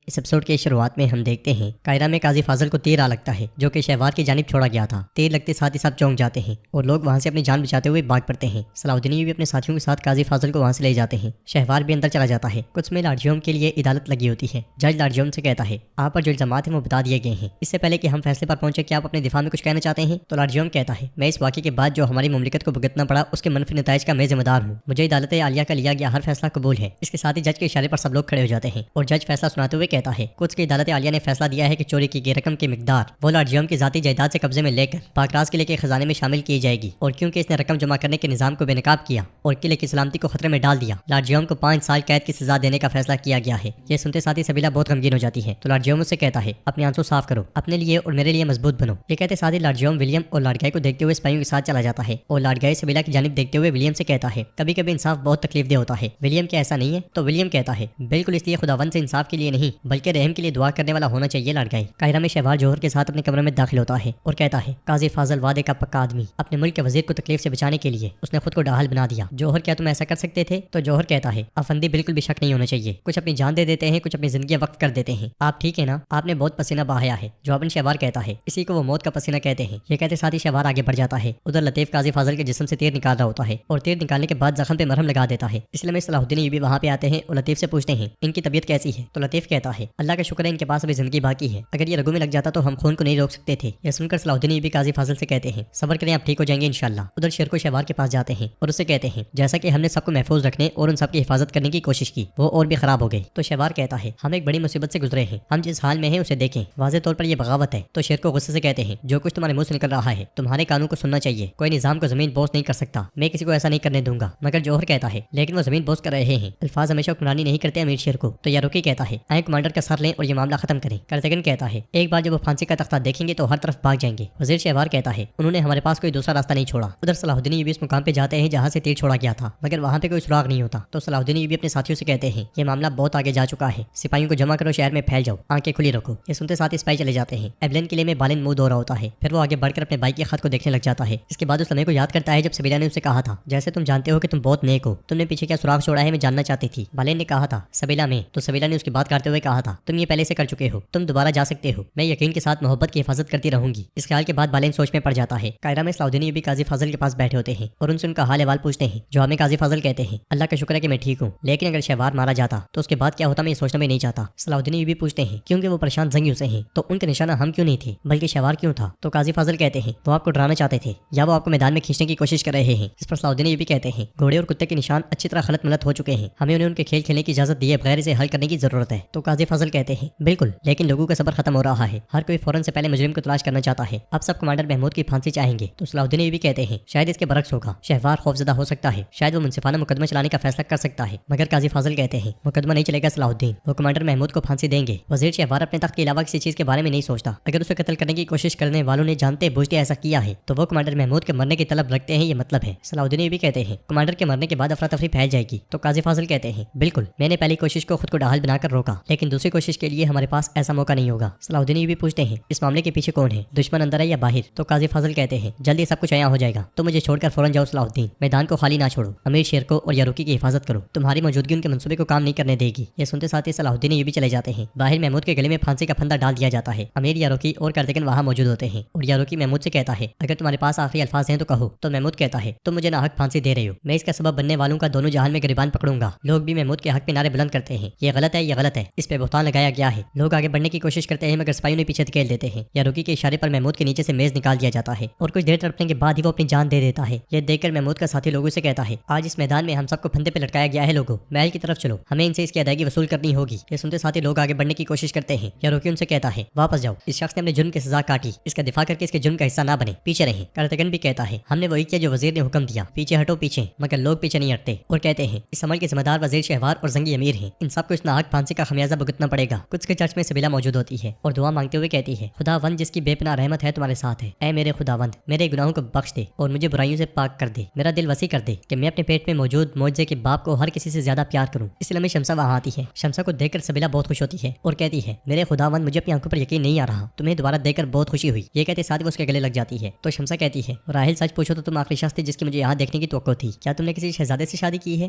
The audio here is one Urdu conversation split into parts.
اس ایپیسوڈ کی شروعات میں ہم دیکھتے ہیں قاہرہ میں قاضی فاضل کو تیر آ لگتا ہے جو کہ شہوار کی جانب چھوڑا گیا تھا۔ تیر لگتے ساتھ ہی ساتھ چونک جاتے ہیں اور لوگ وہاں سے اپنی جان بچاتے ہوئے بھاگ پڑتے ہیں۔ صلاح الدین بھی اپنے ساتھیوں کے ساتھ قاضی فاضل کو وہاں سے لے جاتے ہیں۔ شہوار بھی اندر چلا جاتا ہے۔ کچھ میں لارڈ جیوم کے لیے عدالت لگی ہوتی ہے۔ جج لارڈ جیوم سے کہتا ہے آپ پر جو الزامات ہیں وہ بتا دیے گئے ہیں، اس سے پہلے کہ ہم فیصلے پر پہنچے کیا آپ اپنے دفاع میں کچھ کہنا چاہتے ہیں؟ تو لارڈ جیوم کہتا ہے میں اس واقعے کے بعد جو ہماری مملکت کو بھگتنا پڑا اس کے منفی نتائج کا میں ذمہ دار ہوں۔ مجھے عدالت عالیہ کا لیا گیا ہر فیصلہ قبول ہے۔ اس کے ساتھ ہی جج کے اشارے پر سب لوگ کھڑے ہو جاتے ہیں اور جج فیصلہ سناتے ہوئے کہتا ہے کچھ کی عدالت عالیہ نے فیصلہ دیا ہے کہ چوری کی گئی رقم کی مقدار وہ لارڈ جیوم کی ذاتی جائیداد سے قبضے میں لے کر پاکراز قلعے کے خزانے میں شامل کی جائے گی، اور کیونکہ اس نے رقم جمع کرنے کے نظام کو بے نقاب کیا اور قلعے کی سلامتی کو خطرے میں ڈال دیا، لارڈ جیوم کو 5 سال قید کی سزا دینے کا فیصلہ کیا گیا ہے۔ یہ سنتے ساتھ ہی سبیلا بہت غمگین ہو جاتی ہے تو لارڈ جیوم سے کہتا ہے اپنے آنسو صاف کرو، اپنے لیے اور میرے لیے مضبوط بنو۔ یہ کہتے ساتھ ہی لارڈ جیوم ولیم اور لارڈ گائے کو دیکھتے ہوئے سپاہیوں کے ساتھ چلا جاتا ہے اور لارڈ گائے سبیلا کی جانب دیکھتے ہوئے ولیم سے کہتا ہے کبھی کبھی انصاف بہت تکلیف دہ ہوتا ہے۔ ولیم کیا ایسا نہیں ہے؟ تو ولیم کہتا ہے بالکل، اس لیے خداوند سے انصاف کے لیے نہیں بلکہ رحم کے لیے دعا کرنے والا ہونا چاہیے لارڈ گائے۔ قاہرہ میں شہوار جوہر کے ساتھ اپنے کمرے میں داخل ہوتا ہے اور کہتا ہے قاضی فاضل وعدے کا پکا آدمی، اپنے ملک کے وزیر کو تکلیف سے بچانے کے لیے اس نے خود کو ڈاہل بنا دیا۔ جوہر کیا تم ایسا کر سکتے تھے؟ تو جوہر کہتا ہے افندی بالکل بھی شک نہیں ہونا چاہیے، کچھ اپنی جان دے دیتے ہیں، کچھ اپنی زندگی وقف کر دیتے ہیں، آپ ٹھیک ہے نا؟ آپ نے بہت پسینہ بہایا ہے۔ جواباً شہوار کہتا ہے اسی کو وہ موت کا پسینہ کہتے ہیں۔ یہ کہتے ساتھ ہی شہوار آگے بڑھ جاتا ہے۔ ادھر لطیف قاضی فاضل کے جسم سے تیر نکال رہا ہوتا ہے اور تیر نکالنے کے بعد زخم پہ مرہم لگا دیتا ہے۔ اس لیے صلاح الدین بھی وہاں پہ آتے ہیں اور لطیف سے پوچھتے ہیں ان کی طبیعت کیسی ہے؟ تو لطیف کہتا ہے اللہ کا شکر ہے ان کے پاس ابھی زندگی باقی ہے، اگر یہ رگوں میں لگ جاتا تو ہم خون کو نہیں روک سکتے تھے۔ یہ سن کر صلاح الدین بھی قاضی فاضل سے کہتے ہیں صبر کریں، آپ ٹھیک ہو جائیں گے انشاءاللہ۔ ادھر شیرکو شہوار کے پاس جاتے ہیں اور اسے کہتے ہیں جیسا کہ ہم نے سب کو محفوظ رکھنے اور ان سب کی حفاظت کرنے کی کوشش کی وہ اور بھی خراب ہو گئی۔ تو شہوار کہتا ہے ہم ایک بڑی مصیبت سے گزرے ہیں، ہم جس حال میں ہیں اسے دیکھیں، واضح طور پر یہ بغاوت ہے۔ تو شیرکو غصے سے کہتے ہیں جو کچھ تمہارے منہ سے نکل رہا ہے تمہارے کانوں کو سننا چاہیے، کوئی نظام کو زمین بوس نہیں کر سکتا، میں کسی کو ایسا نہیں کرنے دوں گا۔ مگر جوہر کہتا ہے لیکن وہ زمین بوس کر رہے ہیں، الفاظ ہمیشہ حکمرانی نہیں کرتے امیر شیر کو۔ تو یاروکی کہتا ہے آئیں کمانڈر کا سر لیں اور یہ معاملہ ختم کریں۔ کرتگن کہتا ہے ایک بار جب وہ پھانسی کا تختہ دیکھیں گے تو ہر طرف بھاگ جائیں گے۔ وزیر شہوار کہتا ہے انہوں نے ہمارے پاس کوئی دوسرا راستہ نہیں چھوڑا۔ ادھر صلاح الدین بھی اس مقام پہ جاتے ہیں جہاں سے تیر چھوڑا گیا تھا مگر وہاں پہ کوئی سراغ نہیں ہوتا۔ تو صلاح الدین بھی اپنے ساتھیوں سے کہتے ہیں یہ معاملہ بہت آگے جا چکا ہے، سپاہیوں کو جمع کرو، شہر میں پھیل جاؤ، آنکھیں کھلی رکھو۔ یہ سنتے ساتھ ہی سپاہی چلے جاتے ہیں۔ ایبلین قلعے میں بالن منہ دھو رہا ہوتا ہے، پھر وہ آگے بڑھ کر اپنے بھائی کے خط کو دیکھنے لگ جاتا ہے۔ اس کے بعد اس لمحے کو یاد کرتا ہے جب سبیلا نے اسے کہا تھا جیسے تم جانتے ہو کہ تم بہت نیک ہو، تم نے پیچھے کیا سراغ چھوڑا ہے میں جاننا چاہتی تھی۔ بالن نے کہا تھا سبیلا میں، تو سبیلا نے اس کی بات کرتے ہوئے کہا تھا تم یہ پہلے سے کر چکے ہو، تم دوبارہ جا سکتے ہو، میں یقین کے ساتھ محبت کی حفاظت کرتی رہوں گی۔ اس خیال کے بعد بالن سوچ میں پڑ جاتا ہے۔ قاہرہ میں صلاح الدین بھی قاضی فاضل کے پاس بیٹھے ہوتے ہیں اور ان سے ان کا حال احوال پوچھتے ہیں۔ جواب میں قاضی فاضل کہتے ہیں اللہ کا شکر ہے کہ میں ٹھیک ہوں، لیکن اگر شہوار مارا جاتا تو اس کے بعد کیا ہوتا میں یہ سوچنا بھی نہیں چاہتا۔ صلاح الدین بھی پوچھتے ہیں کیونکہ وہ پریشان زنگیوں سے ہیں تو ان کا نشانہ ہم کیوں نہیں تھے بلکہ شہوار کیوں تھا؟ تو قاضی فاضل کہتے ہیں وہ آپ کو ڈرانا چاہتے تھے یا وہ آپ کو میدان میں کھینچنے کی کوشش کر رہے ہیں۔ اس پر صلاح الدین بھی کہتے ہیں گھوڑے اور کتے کے نشان اچھی طرح خلط ملط ہو چکے ہیں، ہمیں انہیں ان کے کھیل کھیلنے کی اجازت دیے بغیر اسے حل کرنے کی ضرورت ہے۔ تو قاضی فاضل کہتے ہیں بالکل، لیکن لوگوں کا صبر ختم ہو رہا ہے، ہر کوئی فوراً سے پہلے مجرم کو تلاش کرنا چاہتا ہے، اب سب کمانڈر محمود کی پھانسی چاہیں گے۔ تو صلاح الدین بھی کہتے ہیں شاید اس کے برعکس ہوگا، شہوار خوفزدہ ہو سکتا ہے، شاید وہ منصفانہ مقدمہ چلانے کا فیصلہ کر سکتا ہے، مگر قاضی فاضل کہتے ہیں مقدمہ نہیں چلے گا صلاح الدین، وہ کمانڈر محمود کو پھانسی دیں گے۔ وزیر شہوار اپنے تخت کے علاوہ کسی چیز کے بارے میں نہیں سوچتا، اگر اسے قتل کرنے کی کوشش کرنے والوں نے جانتے بوجھتے ایسا کیا ہے تو وہ کمانڈر محمود کے مرنے کی طلب رکھتے ہیں، یہ مطلب ہے۔ صلاح الدین بھی کہتے ہیں کمانڈر کے مرنے کے بعد افراتفری پھیل جائے گی۔ تو قاضی فاضل کہتے ہیں بالکل، میں نے پہلی کوشش کو خود کو ڈاہل بنا کر روکا لیکن دوسری کوشش کے لیے ہمارے پاس ایسا موقع نہیں ہوگا۔ صلاح الدین بھی پوچھتے ہیں اس معاملے کے پیچھے کون ہے، دشمن اندر ہے یا باہر؟ تو قاضی فاضل کہتے ہیں جلدی سب کچھ عیاں ہو جائے گا، تو مجھے چھوڑ کر فوراً جاؤ صلاح الدین، میدان کو خالی نہ چھوڑو، امیر شیر کو اور یاروکی کی حفاظت کرو، تمہاری موجودگی ان کے منصوبے کو کام نہیں کرنے دے گی۔ یہ سنتے ساتھ ہی صلاح الدین بھی چلے جاتے ہیں۔ باہر محمود کے گلے میں پھانسی کا پھندا ڈال دیا جاتا ہے۔ امیر یاروکی اور کرتگن وہاں موجود ہوتے ہیں اور یاروکی محمود سے کہتا ہے اگر تمہارے پاس آخری الفاظ ہیں تو کہو۔ تو محمود کہتا ہے تم مجھے ناحق پھانسی دے رہے ہو، میں اس کا سبب بننے والوں کا دونوں جہان میں گریبان پکڑوں گا۔ لوگ بھی محمود کے حق میں نعرے بلند کرتے ہیں یہ غلط ہے، یہ غلط ہے، اس پہ بہتان لگایا گیا ہے۔ لوگ آگے بڑھنے کی کوشش کرتے ہیں مگر سپاہیوں نے پیچھے دھکیل دیتے ہیں۔ یاروکی کے اشارے پر محمود کے نیچے سے میز نکال دیا جاتا ہے اور کچھ دیر تڑپنے کے بعد ہی وہ اپنی جان دے دیتا ہے۔ یہ دیکھ کر محمود کا ساتھی لوگوں سے کہتا ہے آج اس میدان میں ہم سب کو پھندے پہ لٹکایا گیا ہے، لوگوں محل کی طرف چلو، ہمیں ان سے اس کی ادائیگی وصول کرنی ہوگی۔ یہ سنتے ساتھی لوگ آگے بڑھنے کی کوشش کرتے ہیں۔ یاروکی ان سے کہتا ہے واپس جاؤ، اس شخص نے اپنے جرم کی سزا کاٹی، اس کا دفاع کر کے اس کے جرم کا حصہ نہ بنے، پیچھے رہیں۔ کرتگن بھی کہتا ہے ہم نے وہی کیا جو وزیر نے حکم دیا، پیچھے ہٹو پیچھے، مگر لوگ پیچھے نہیں ہٹتے اور کہتے ہیں اس عمل کے ذمہ دار وزیر شہوار اور زنگی امیر ہیں، ان سب کو اس ناحق پھانسی کا خمیازہ بھگتنا پڑے گا۔ کچھ کے چرچ میں سبیلا موجود ہوتی ہے اور دعا مانگتے ہوئے کہتی ہے خداوند جس کی بے پناہ رحمت ہے تمہارے ساتھ ہے، اے میرے خداوند میرے گناہوں کو بخش دے اور مجھے برائیوں سے پاک کر دے، میرا دل وسیع کر دے کہ میں اپنے پیٹ میں موجود معجزے کے باپ کو ہر کسی سے زیادہ پیار کروں۔ اس لیے شمسہ وہاں آتی ہے۔ شمسہ کو دیکھ کر سبیلا بہت خوش ہوتی ہے اور کہتی ہے میرے خداوند مجھے اپنی آنکھوں پر یقین نہیں آ رہا، تمہیں دوبارہ دیکھ کر بہت خوشی ہوئی۔ یہ کہتے ساتھ وہ اس کے گلے لگ جاتی ہے۔ تو شمسہ کہتی ہے راحل سچ پوچھو تو تم آخری شخص تھی جس کی مجھے یہاں دیکھنے کی توقع تھی، کیا تم نے کسی شہزادے سے شادی کی ہے؟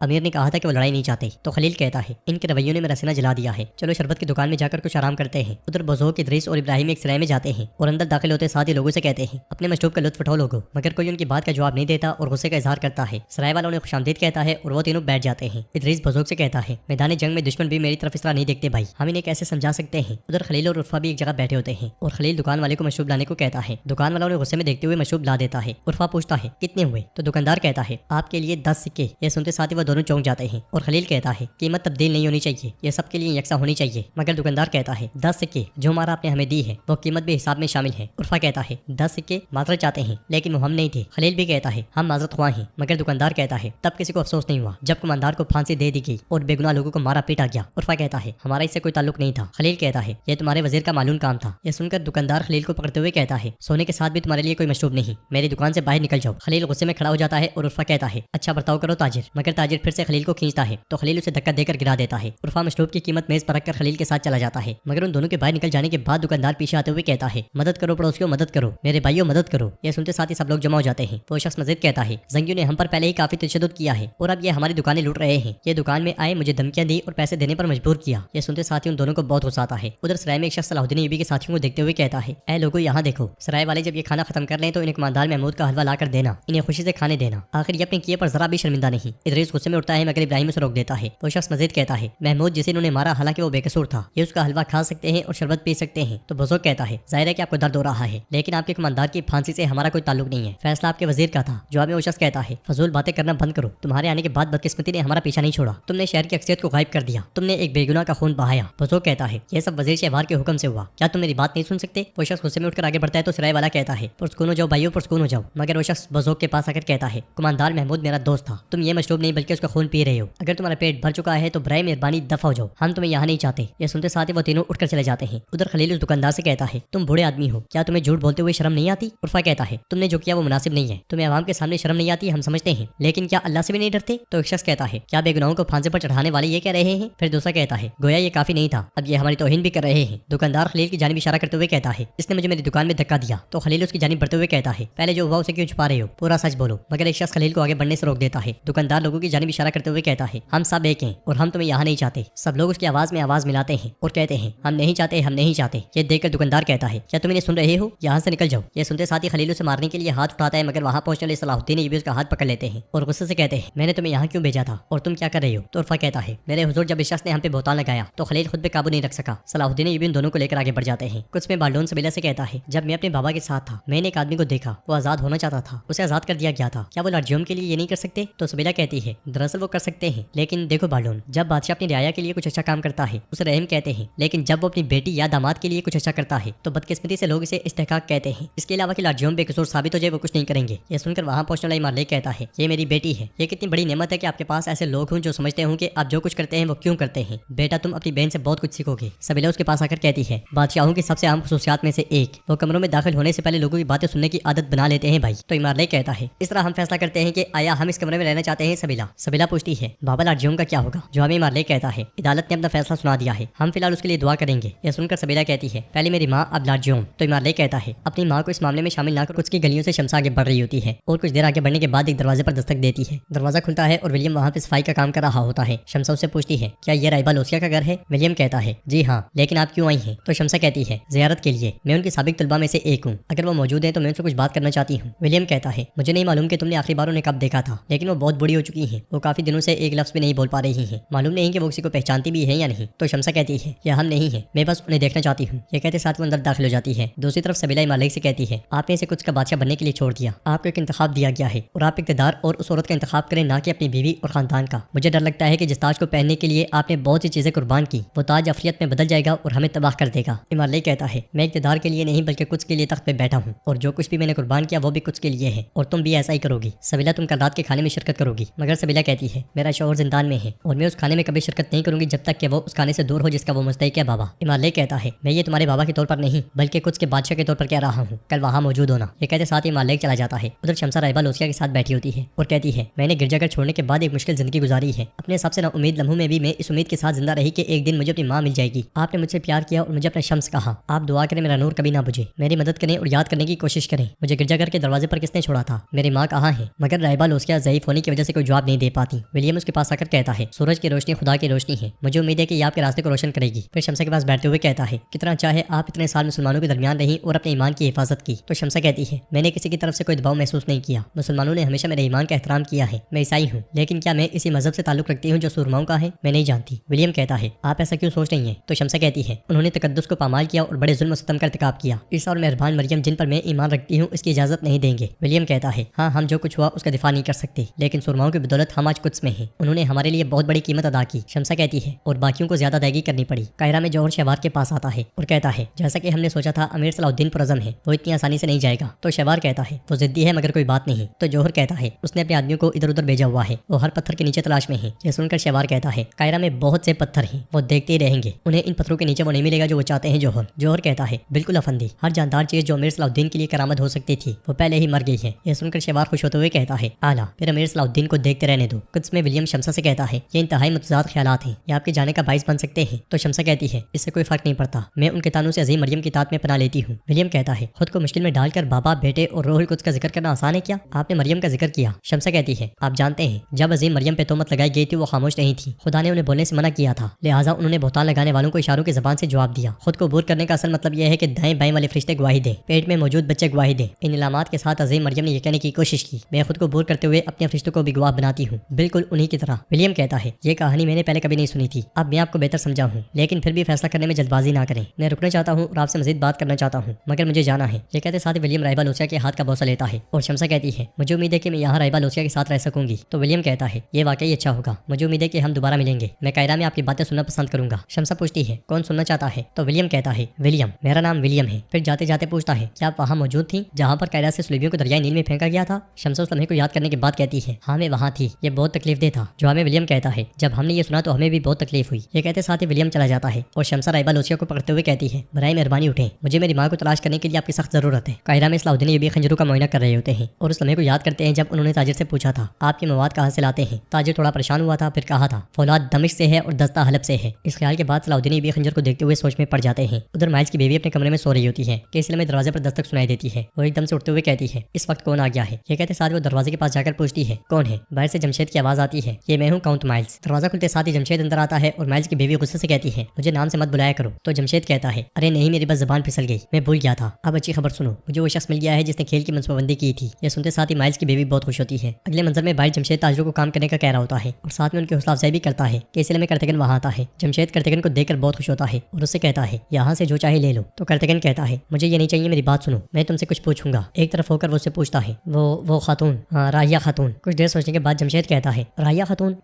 امیر نے کہا تھا کہ وہ لڑائی نہیں چاہتے تو خلیل کہتا ہے ان کے رویوں نے میرا سینہ جلا دیا ہے، چلو شربت کی دکان میں جا کر کچھ آرام کرتے ہیں۔ ادھر بزرگ ادریس اور ابراہیم ایک سرائے میں جاتے ہیں اور اندر داخل ہوتے ساتھ ہی لوگوں سے کہتے ہیں اپنے مشروب کا لطف اٹھاؤ لوگوں، مگر کوئی ان کی بات کا جواب نہیں دیتا اور غصے کا اظہار کرتا ہے۔ سرائے والوں نے خوش آمدید کہتا ہے اور وہ تینوں بیٹھ جاتے ہیں۔ ادریس بزرگ سے کہتا ہے میدان جنگ میں دشمن بھی میری طرف اس طرح نہیں دیکھتے بھائی، ہم انہیں کیسے سمجھا سکتے ہیں۔ ادھر خلیل اور عرفا بھی ایک جگہ بیٹھے ہوتے ہیں اور خلیل دکان والے کو مشروب لانے کو کہتا ہے۔ دکان والا انہیں غصے میں دیکھتے ہوئے مشروب لا دیتا ہے۔ عرفا پوچھتا ہے کتنے ہوئے تو دکاندار کہتا ہے آپ کے لیے 10 سکے۔ یہ سنتے ساتھ ہی وہ دونوں چونک جاتے ہیں اور خلیل کہتا ہے قیمت تبدیل نہیں ہونی چاہیے، یہ سب کے لیے یکساں ہونی چاہیے، مگر دکاندار کہتا ہے 10 سکے جو ہمارا آپ نے ہمیں دی ہے وہ قیمت بھی حساب میں شامل ہے۔ عرفا کہتا ہے 10 سکے معذرت چاہتے ہیں لیکن وہ ہم نہیں تھے۔ خلیل بھی کہتا ہے ہم معذرت خواہ ہیں، مگر دکاندار کہتا ہے تب کسی کو افسوس نہیں ہوا جب کماندار کو پھانسی دے دی گئی اور بے گناہ لوگوں کو مارا پیٹا گیا۔ عرفا کہتا ہے ہمارا اس سے کوئی تعلق نہیں تھا۔ خلیل کہتا ہے یہ تمہارے وزیر کا معلوم کام تھا۔ یہ سن کر دکاندار خلیل کو پکڑتے ہوئے کہتا ہے سونے کے ساتھ بھی تمہارے لیے کوئی مشروب نہیں، میری دکان سے باہر نکل جاؤ۔ خلیل غصے میں کھڑا ہو جاتا ہے اور عرفا کہتا ہے اچھا برتاؤ کرو تاجر، مگر تاجر پھر سے خلیل کو کھینچتا ہے تو خلیل اسے دھکا دے کر گرا دیتا ہے۔ عرفا مشروب کی قیمت میز پر رکھ کر خلیل کے ساتھ چلا جاتا ہے، مگر ان دونوں کے باہر نکل جانے کے بعد دکاندار پیچھے آتے ہوئے کہتا ہے مدد کرو پڑوسیوں، مدد کرو میرے بھائیوں، مدد کرو۔ یہ سنتے ساتھ ہی سب لوگ جمع ہو جاتے ہیں۔ وہ شخص مزید کہتا ہے زنگیوں نے ہم پر پہلے ہی کافی تشدد کیا ہے اور اب یہ ہماری دکانیں لوٹ رہے ہیں، یہ دکان میں آئے مجھے دھمکیاں دی اور پیسے دینے پر مجبور کیا۔ یہ سنتے ساتھ ہی ان دونوں کو بہت غصہ آتا ہے۔ ادھر سرائے میں ایک شخص صلاح الدین ایوبی کے ساتھیوں کو دیکھتے ہوئے کہتا ہے اے لوگوں یہاں دیکھو، سرائے والے جب یہ کھانا ختم کر لیں تو انہیں کماندار محمود کا حلوہ لا کر دینا، انہیں خوشی سے کھانے دینا، آخر یہ اپنے کیے پر ذرا بھی شرمندہ نہیں۔ ادریس غصے میں اٹھتا ہے مگر ابراہیم اسے روک دیتا ہے۔ وہ شخص مزید کہتا ہے محمود جسے انہوں نے مارا حالانکہ وہ بے قصور تھا، یہ اس کا حلوہ کھا سکتے ہیں اور شربت پی سکتے ہیں۔ تو بزرگ کہتا ہے ظاہر ہے کہ آپ کو درد ہو رہا ہے لیکن آپ کے کماندار کی پھانسی سے ہمارا کوئی تعلق نہیں ہے، فیصلہ آپ کے وزیر کا تھا۔ جواب میں وہ شخص کہتا ہے فضول باتیں کرنا بند کرو، تمہارے آنے کے بعد بدقسمتی نے ہمارا پیچھا نہیں چھوڑا، تم نے شہر کی اکثریت کو غائب کر دیا، تم نے ایک بے گناہ کا خون بہایا۔ بزرگ کہتا ہے یہ سب وزیر شہوار کے حکم سے ہوا، کیا تم میری بات نہیں سن سکتے؟ وہ شخص غصے میں اٹھ کر آگے بڑھتا ہے تو سرائے والا کہتا ہے پرسکون ہو جاؤ بھائیو، پرسکون ہو جاؤ، مگر وہ شخص بزرگ کے پاس آ کر کہتا ہے کماندار محمود میرا دوست تھا، تم یہ مشروب نہیں بلکہ اس کا خون پی رہے ہو، اگر تمہارا پیٹ بھر چکا ہے تو برائے مہربانی دفع ہو جاؤ، ہم تمہیں یہاں نہیں چاہتے۔ یہ سنتے ساتھ ہی وہ تینوں اٹھ کر چلے جاتے ہیں۔ ادھر خلیل اس دکاندار سے کہتا ہے تم بوڑھے آدمی ہو، کیا تمہیں جھوٹ بولتے ہوئے شرم نہیں آتی؟ عرفا کہتا ہے تم نے جو کیا وہ مناسب نہیں ہے، تمہیں عوام کے سامنے شرم نہیں آتی ہم سمجھتے ہیں، لیکن کیا اللہ سے بھی نہیں ڈرتے؟ تو ایک شخص کہتا ہے کیا بے گناہوں کو پھانسی پر چڑھانے والے یہ کہہ رہے ہیں؟ پھر دوسرا کہتا ہے گویا یہ کافی نہیں تھا، اب یہ ہماری توہین بھی کر رہے ہیں۔ دکاندار خلیل کی جانب اشارہ کرتے ہوئے کہتا ہے اس نے مجھے میری دکان میں دھکا دیا۔ تو خلیل اس کی جانب بڑھتے ہوئے کہتا ہے پہلے جو ہوا اسے کیوں چھپا رہے ہو، پورا سچ بولو، مگر ایک شخص خلیل کو آگے بڑھنے سے روک دیتا ہے۔ دکاندار لوگوں کی جانب اشارہ کرتے ہوئے کہتا ہے ہم سب ایک ہیں اور ہم تمہیں یہاں نہیں چاہتے۔ سب لوگ اس کی آواز میں آواز ملاتے ہیں اور کہتے ہیں ہم نہیں چاہتے، ہم نہیں چاہتے۔ یہ دیکھ کر دکاندار کہتا ہے کیا تم انہیں سن رہے ہو، یہاں سے نکل جاؤ۔ یہ سنتے ساتھ ہی خلیل اسے مارنے کے لیے ہاتھ اٹھاتا ہے مگر وہاں پہنچنے والے صلاح الدین ایوبی اس کا ہاتھ پکڑ لیتے ہیں اور غصے سے کہتے ہیں میں نے تمہیں یہاں کیوں بھیجا تھا اور تم کیا کر رہے ہو؟ تو عرفا کہتا ہے میرے حضور جب اس شخص نے ہم پہ بہتان لگایا تو خلیل خود پہ قابو نہیں رکھ سکا۔ صلاح الدین ایوبی ان دونوں کو لے کر آگے بڑھ جاتے ہیں۔ کچھ میں بالڈون سبیلا سے کہتا ہے جب میں اپنے بابا کے ساتھ تھا میں نے ایک آدمی کو دیکھا، وہ آزاد ہونا چاہتا تھا، اسے آزاد کر دیا گیا تھا، کیا وہ لارڈ جیوم کے لیے یہ نہیں کر سکتے؟ تو سبیلا کہتی ہے دراصل وہ کر سکتے ہیں، لیکن دیکھو بالڈون جب بادشاہ اپنی رعایا کے لیے کچھ اچھا کام کرتا ہے اسے رحم کہتے ہیں، لیکن جب وہ اپنی بیٹی یا داماد کے لیے کچھ اچھا کرتا ہے تو بدقسمتی سے لوگ اسے استحقاق کہتے ہیں۔ اس کے علاوہ کہ لارڈ جیوم بے قصور ثابت ہو جائے وہ کچھ نہیں کریں گے۔ یہ سن کر وہاں پہنچنے والا مالک کہتا ہے یہ میری بیٹی ہے، یہ کتنی بڑی نعمت ہے کہ آپ کے پاس ایسے لوگ ہوں جو سمجھتے ہوں کہ آپ جو کچھ کرتے ہیں وہ کیوں کرتے ہیں، بیٹا تم اپنی بہن سے بہت کچھ سیکھو گے۔ سبیلا اس کے پاس آ کر کہتی ہے بادشاہوں کی سب سے عام خصوصیات میں سے ایک وہ کمروں میں داخل ہونے سے پہلے لوگوں کی باتیں سننے کی عادت بنا لیتے ہیں بھائی۔ تو مالک کہتا ہے اس طرح ہم فیصلہ کرتے ہیں کہ آیا ہم اس کمرے میں رہنا چاہتے ہیں؟ سبیلا پوچھتی ہے بابا لارڈ جیوم کا کیا ہوگا؟ جواب میں مالک کہتا ہے عدالت نے اپنا فیصلہ سنا دیا ہے، ہم فی الحال اس کے لیے دعا کریں گے۔ یہ سن کر سبیلا کہتی ہے پہلے میری ماں اب لارڈ جیوم۔ تو مالک کہتا ہے اپنی ماں کو اس معاملے میں شامل نہ کر کچھ کی گلیوں سے شمس آگے بڑھ رہی ہوتی ہے اور کچھ دیر آگے بڑھنے کے بعد ایک دروازے پر دستک دیتی ہے۔ دروازہ کھلتا ہے اور ولیم وہاں پہ صفائی کا کام کر رہا ہوتا ہے۔ شمسا اس سے پوچھتی ہے کیا یہ رائبہ لوسیا کا گھر ہے؟ ولیم کہتا ہے جی ہاں، لیکن آپ کیوں آئی ہیں؟ تو شمسا کہتی ہے زیارت کے لیے، میں ان کی سابق طلباء میں سے ایک ہوں، اگر وہ موجود ہیں تو میں ان سے کچھ بات کرنا چاہتی ہوں۔ ولیم کہتا ہے مجھے نہیں معلوم کہ تم نے آخری بار انہیں کب دیکھا تھا، لیکن وہ بہت بڑی ہو چکی ہیں، وہ کافی دنوں سے ایک لفظ بھی نہیں بول پا رہی ہیں، معلوم نہیں کہ وہ کسی کو پہچانتی بھی ہے یا نہیں۔ تو شمسا کہتی ہے یہ ہم نہیں ہے، میں بس انہیں دیکھنا چاہتی ہوں۔ یہ کہتے ساتھ وہ اندر داخل ہو جاتی ہے۔ دوسری طرف سبیلا مالک سے کہتی ہے آپ نے اسے کچھ کا بادشاہ بننے کے لیے چھوڑ دیا، آپ کو ایک انتخاب دیا گیا ہے اور آپ اقتدار اور اس عورت کا انتخاب کریں نہ کہ اپنی بیوی اور خاندان کا۔ مجھے ڈر لگتا ہے کہ جس تاج کو پہننے کے لیے آپ نے بہت سی چیزیں قربان کی وہ تاج افریت میں بدل جائے گا اور ہمیں تباہ کر دے گا۔ مالک کہتا ہے میں اقتدار کے لیے نہیں بلکہ کچھ کے لیے تخت پہ بیٹھا ہوں اور جو کچھ بھی میں نے قربان کیا وہ بھی کچھ کے لیے ہے اور تم بھی ایسا ہی کرو گی۔ سبیلا تم کل رات کے کھانے میں شرکت کرو گی، مگر سبیلا کہتی ہے میرا شوہر زندان میں ہے اور میں اس کھانے میں کبھی شرکت نہیں کروں گی جب تک کہ وہ اس کھانے سے دور ہو جس کا وہ مستحق ہے بابا۔ مالک کہتا ہے میں یہ تمہارے بابا کے طور پر نہیں بلکہ کچھ کے بادشاہ کے طور پر کہہ رہا ہوں، کل وہاں موجود ہونا۔ یہ کہتے ساتھ ہی مالک چلا جاتا ہے۔ ادھر شمسا رائبہ لوسیا کے ساتھ بیٹھی ہوتی ہے اور کہتی ہے میں نے گرجا گھر چھوڑنے کے بعد ایک مشکل زندگی گزاری ہے، اپنے سب سے نا امید لمحوں میں بھی میں اس امید کے ساتھ زندہ رہی کہ ایک دن مجھے اپنی ماں مل جائے گی۔ آپ نے مجھ سے پیار کیا اور مجھے اپنا شمس کہا، آپ دعا کریں میرا نور کبھی نہ بجھے، میری مدد کریں اور یاد کرنے کی کوشش کریں مجھے گرجا گھر کے دروازے پر کس نے چھوڑا تھا، میری ماں کہاں ہے؟ مگر رائبہ لوسیا یا ضعیف ہونے کی وجہ سے کوئی جواب نہیں دے پاتی۔ ولیم اس کے پاس آ کر کہتا ہے سورج کی روشنی خدا کی روشنی ہے، مجھے امید ہے کہ یہ آپ کے راستے کو روشن کرے گی۔ پھر شمسہ کے پاس بیٹھتے ہوئے کہتا ہے کتنا اچھا ہے آپ اتنے سال مسلمانوں کے درمیان رہی اور اپنے ایمان کی حفاظت کی۔ تو شمسہ کہتی ہے میں نے کسی کی طرف سے کوئی دباؤ محسوس نہیں کیا، مسلمانوں نے ہمیشہ میرے ایمان کا احترام کیا ہے، میں عیسائی ہوں لیکن کیا میں اسی مذہب سے تعلق رکھتی ہوں جو سورماؤں کا ہے؟ میں نہیں جانتی۔ ولیم کہتا ہے آپ ایسا کیوں سوچ رہی ہیں؟ تو شمسہ کہتی ہے انہوں نے تقدس کو پامال کیا اور بڑے ظلم و ستم کا ارتکاب کیا، عیسیٰ اور مہربان مریم جن پر میں ایمان رکھتی ہوں اس کی اجازت نہیں دیں گے۔ ولیم کہتا ہے ہاں ہم جو کچھ ہوا اس کا دفاع نہیں کر سکتے، لیکن سورماؤں کی بدولت ہم آج قدس میں ہیں، انہوں نے ہمارے لیے بہت بڑی قیمت ادا کی۔ شمسہ کہتی ہے اور باقیوں کو زیادہ ادائیگی کرنی پڑی۔ قاہرہ میں جوہر شہوار کے پاس آتا ہے اور کہتا ہے جیسا کہ ہم نے سوچا تھا امیر صلاح الدین پرعزم ہے، وہ اتنی آسانی سے نہیں جائے گا۔ تو شہوار کہتا ہے وہ ضدی ہے مگر کوئی بات نہیں۔ تو جوہر کہتا ہے اس نے اپنے آدمیوں کو ادھر ادھر بھیجا ہوا ہے، وہ ہر پتھر کے نیچے تلاش میں ہیں۔ یہ سن کر شہوار کہتا ہے قاہرہ میں بہت سے پتھر ہیں، وہ دیکھتے ہی رہیں گے، انہیں ان پتھروں کے نیچے وہ نہیں ملے گا جو وہ چاہتے ہیں۔ جوہر کہتا ہے بالکل افندی، ہر جاندار چیز جو امیر صلاح الدین کے لیے کرامت ہو سکتی تھی وہ پہلے ہی مر گئی ہے۔ یہ سن کر شہوار خوش ہوتے ہوئے کہتا ہے اعلیٰ، پھر امیر صلاح الدین کو دیکھتے رہنے دو۔ قدس میں ولیم شمسہ سے کہتا ہے یہ انتہائی متضاد خیالات ہیں، یہ آپ کے جانے کا باعث بن سکتے ہیں۔ تو شمسہ کہتی ہے اس سے کوئی فرق نہیں پڑتا، میں ان کے تانوں سے عظیم مریم کی اطاعت میں پناہ لیتی ہوں۔ ولیم کہتا ہے خود کو مشکل میں ڈال کر بابا، بیٹے اور روح القدس کا ذکر کرنا آسان ہے کیا؟ آپ نے مریم کا ذکر کیا۔ شمسہ کہتی ہے آپ جانتے ہیں جب عظیم مریم پہ تہمت لگائی گئی تھی وہ خاموش نہیں تھی، خدا نے انہیں بولنے سے منع کیا تھا، لہٰذا انہوں نے بہتان لگانے والوں کو اشاروں کی زبان سے جواب دیا۔ خود کو عبور کرنے کا اصل مطلب یہ ہے کہ دائیں بائیں والے فرشتے گواہی دیں، پیٹ میں موجود بچے گواہی دیں۔ ان علامات کے ساتھ عظیم مریم نے یہ کہنے کی کوشش کی میں خود کو عبور کرتے ہوئے اپنے فرشتوں کو بھی گواہ بناتی ہوں، بالکل انہی کی طرح۔ ولیم کہتا ہے یہ کہانی میں نے پہلے کبھی نہیں سنی تھی، اب میں آپ کو بہتر سمجھا ہوں، لیکن پھر بھی فیصلہ کرنے میں جلد بازی نہ کریں، میں رکنا چاہتا ہوں اور آپ سے مزید بات کرنا چاہتا ہوں مگر مجھے جانا ہے۔ یہ کہتے ساتھ ولیم راہبہ لوسیا کے ہاتھ کا بوسہ لیتا ہے اور شمسہ کہتی ہے مجھے امید ہے کہ میں یہاں راہبہ لوسیا کے ساتھ رہ سکوں گی۔ تو ولیم کہتا ہے یہ واقعی اچھا ہوگا، مجھے امید ہے کہ ہم دوبارہ ملیں گے، میں قاہرہ میں آپ کی باتیں سننا پسند کروں گا۔ شمسہ پوچھتی ہے کون سننا چاہتا ہے؟ تو ولیم کہتا ہے ولیم، میرا نام ولیم ہے۔ پھر جاتے جاتے پوچھتا ہے کیا آپ وہاں موجود تھیں جہاں پر قاہرہ سے صلیبیوں کو دریائے نیل میں پھینکا گیا تھا؟ شمسہ اس لمحے کو یاد کرنے کے بعد کہتی ہے ہاں میں وہاں تھی، یہ بہت تکلیف دہ تھا۔ جواب میں ولیم کہتا ہے جب ہم نے یہ سنا تو ہمیں بھی بہت تکلیف ہوئی۔ یہ کہتے ساتھ ہی ولیم چلا جاتا ہے اور شمسہ راہبہ لوسیا کو پکڑتے ہوئے کہتی ہے برائے مہربانی اٹھیں، مجھے میری ماں کو تلاش کرنے کے لیے آپ کی سخت ضرورت ہے۔ قاہرہ میں صلاح الدین ایوبی خنجروں کا معائنہ کر رہے ہوتے ہیں اور اس لمحے کو یاد کرتے ہیں جب انہوں نے تاجر سے پوچھا تھا آپ کے مواد کہاں سے لاتے ہیں؟ تاجر تھوڑا پریشان ہوا تھا، پھر کہا تھا فولاد دمشق سے ہے اور دستہ حلب سے ہے۔ اس خیال کے بعد صلاح الدین ایوبی خنجر کو دیکھتے ہوئے سوچ میں پڑ جاتے ہیں۔ ادھر مائلز کی بیوی اپنے کمرے میں سو رہی ہوتی ہے کہ اس لمحے دروازے پر دستک سنائی دیتی ہے، وہ ایک دم سے اٹھتے ہوئے کہتی ہے اس وقت کون آ گیا ہے؟ یہ کہتے ساتھ وہ دروازے کے پاس جا کر پوچھتی ہے کون ہے؟ باہر سے جمشید کی آواز آتی ہے یہ میں ہوں کاؤنٹ مائلز۔ دروازہ کھلتے ساتھ ہی جمشید اندر آتا ہے اور مائلز کی بیوی غصے سے کہتی ہے مجھے نام سے مت بلایا کرو۔ تو جمشید کہتا ہے ارے نہیں میری بس زبان پھسل گئی، میں بھول گیا تھا۔ اب اچھی خبر سنو، مجھے وہ شخص مل گیا ہے جس نے کھیل کی منصوبہ بندی کی تھی۔ یہ سنتے ساتھ ہی مائلز کی بیوی بہت خوش ہوتی ہے۔ اگلے منظر میں باہر جمشید تاجروں کو کام کرنے کا کہہ رہا ہوتا ہے اور ساتھ میں ان کی حوصلہ افزائی بھی کرتا ہے کہ اس لیے میں کرتگن وہاں آتا ہے۔ جمشید کرتگن کو دیکھ کر بہت خوش ہوتا ہے اور اس سے کہتا ہے یہاں سے جو چاہے لے لو۔ تو کرتگن کہتا ہے مجھے یہ نہیں چاہیے، میری بات سنو، میں تم سے کچھ پوچھوں گا۔ ایک طرف ہو کر وہ اس سے پوچھتا ہے وہ خاتون راہیہ خاتون۔ کچھ دیر سوچنے کے بعد جمشید کہتا ہے راہیہ خاتون،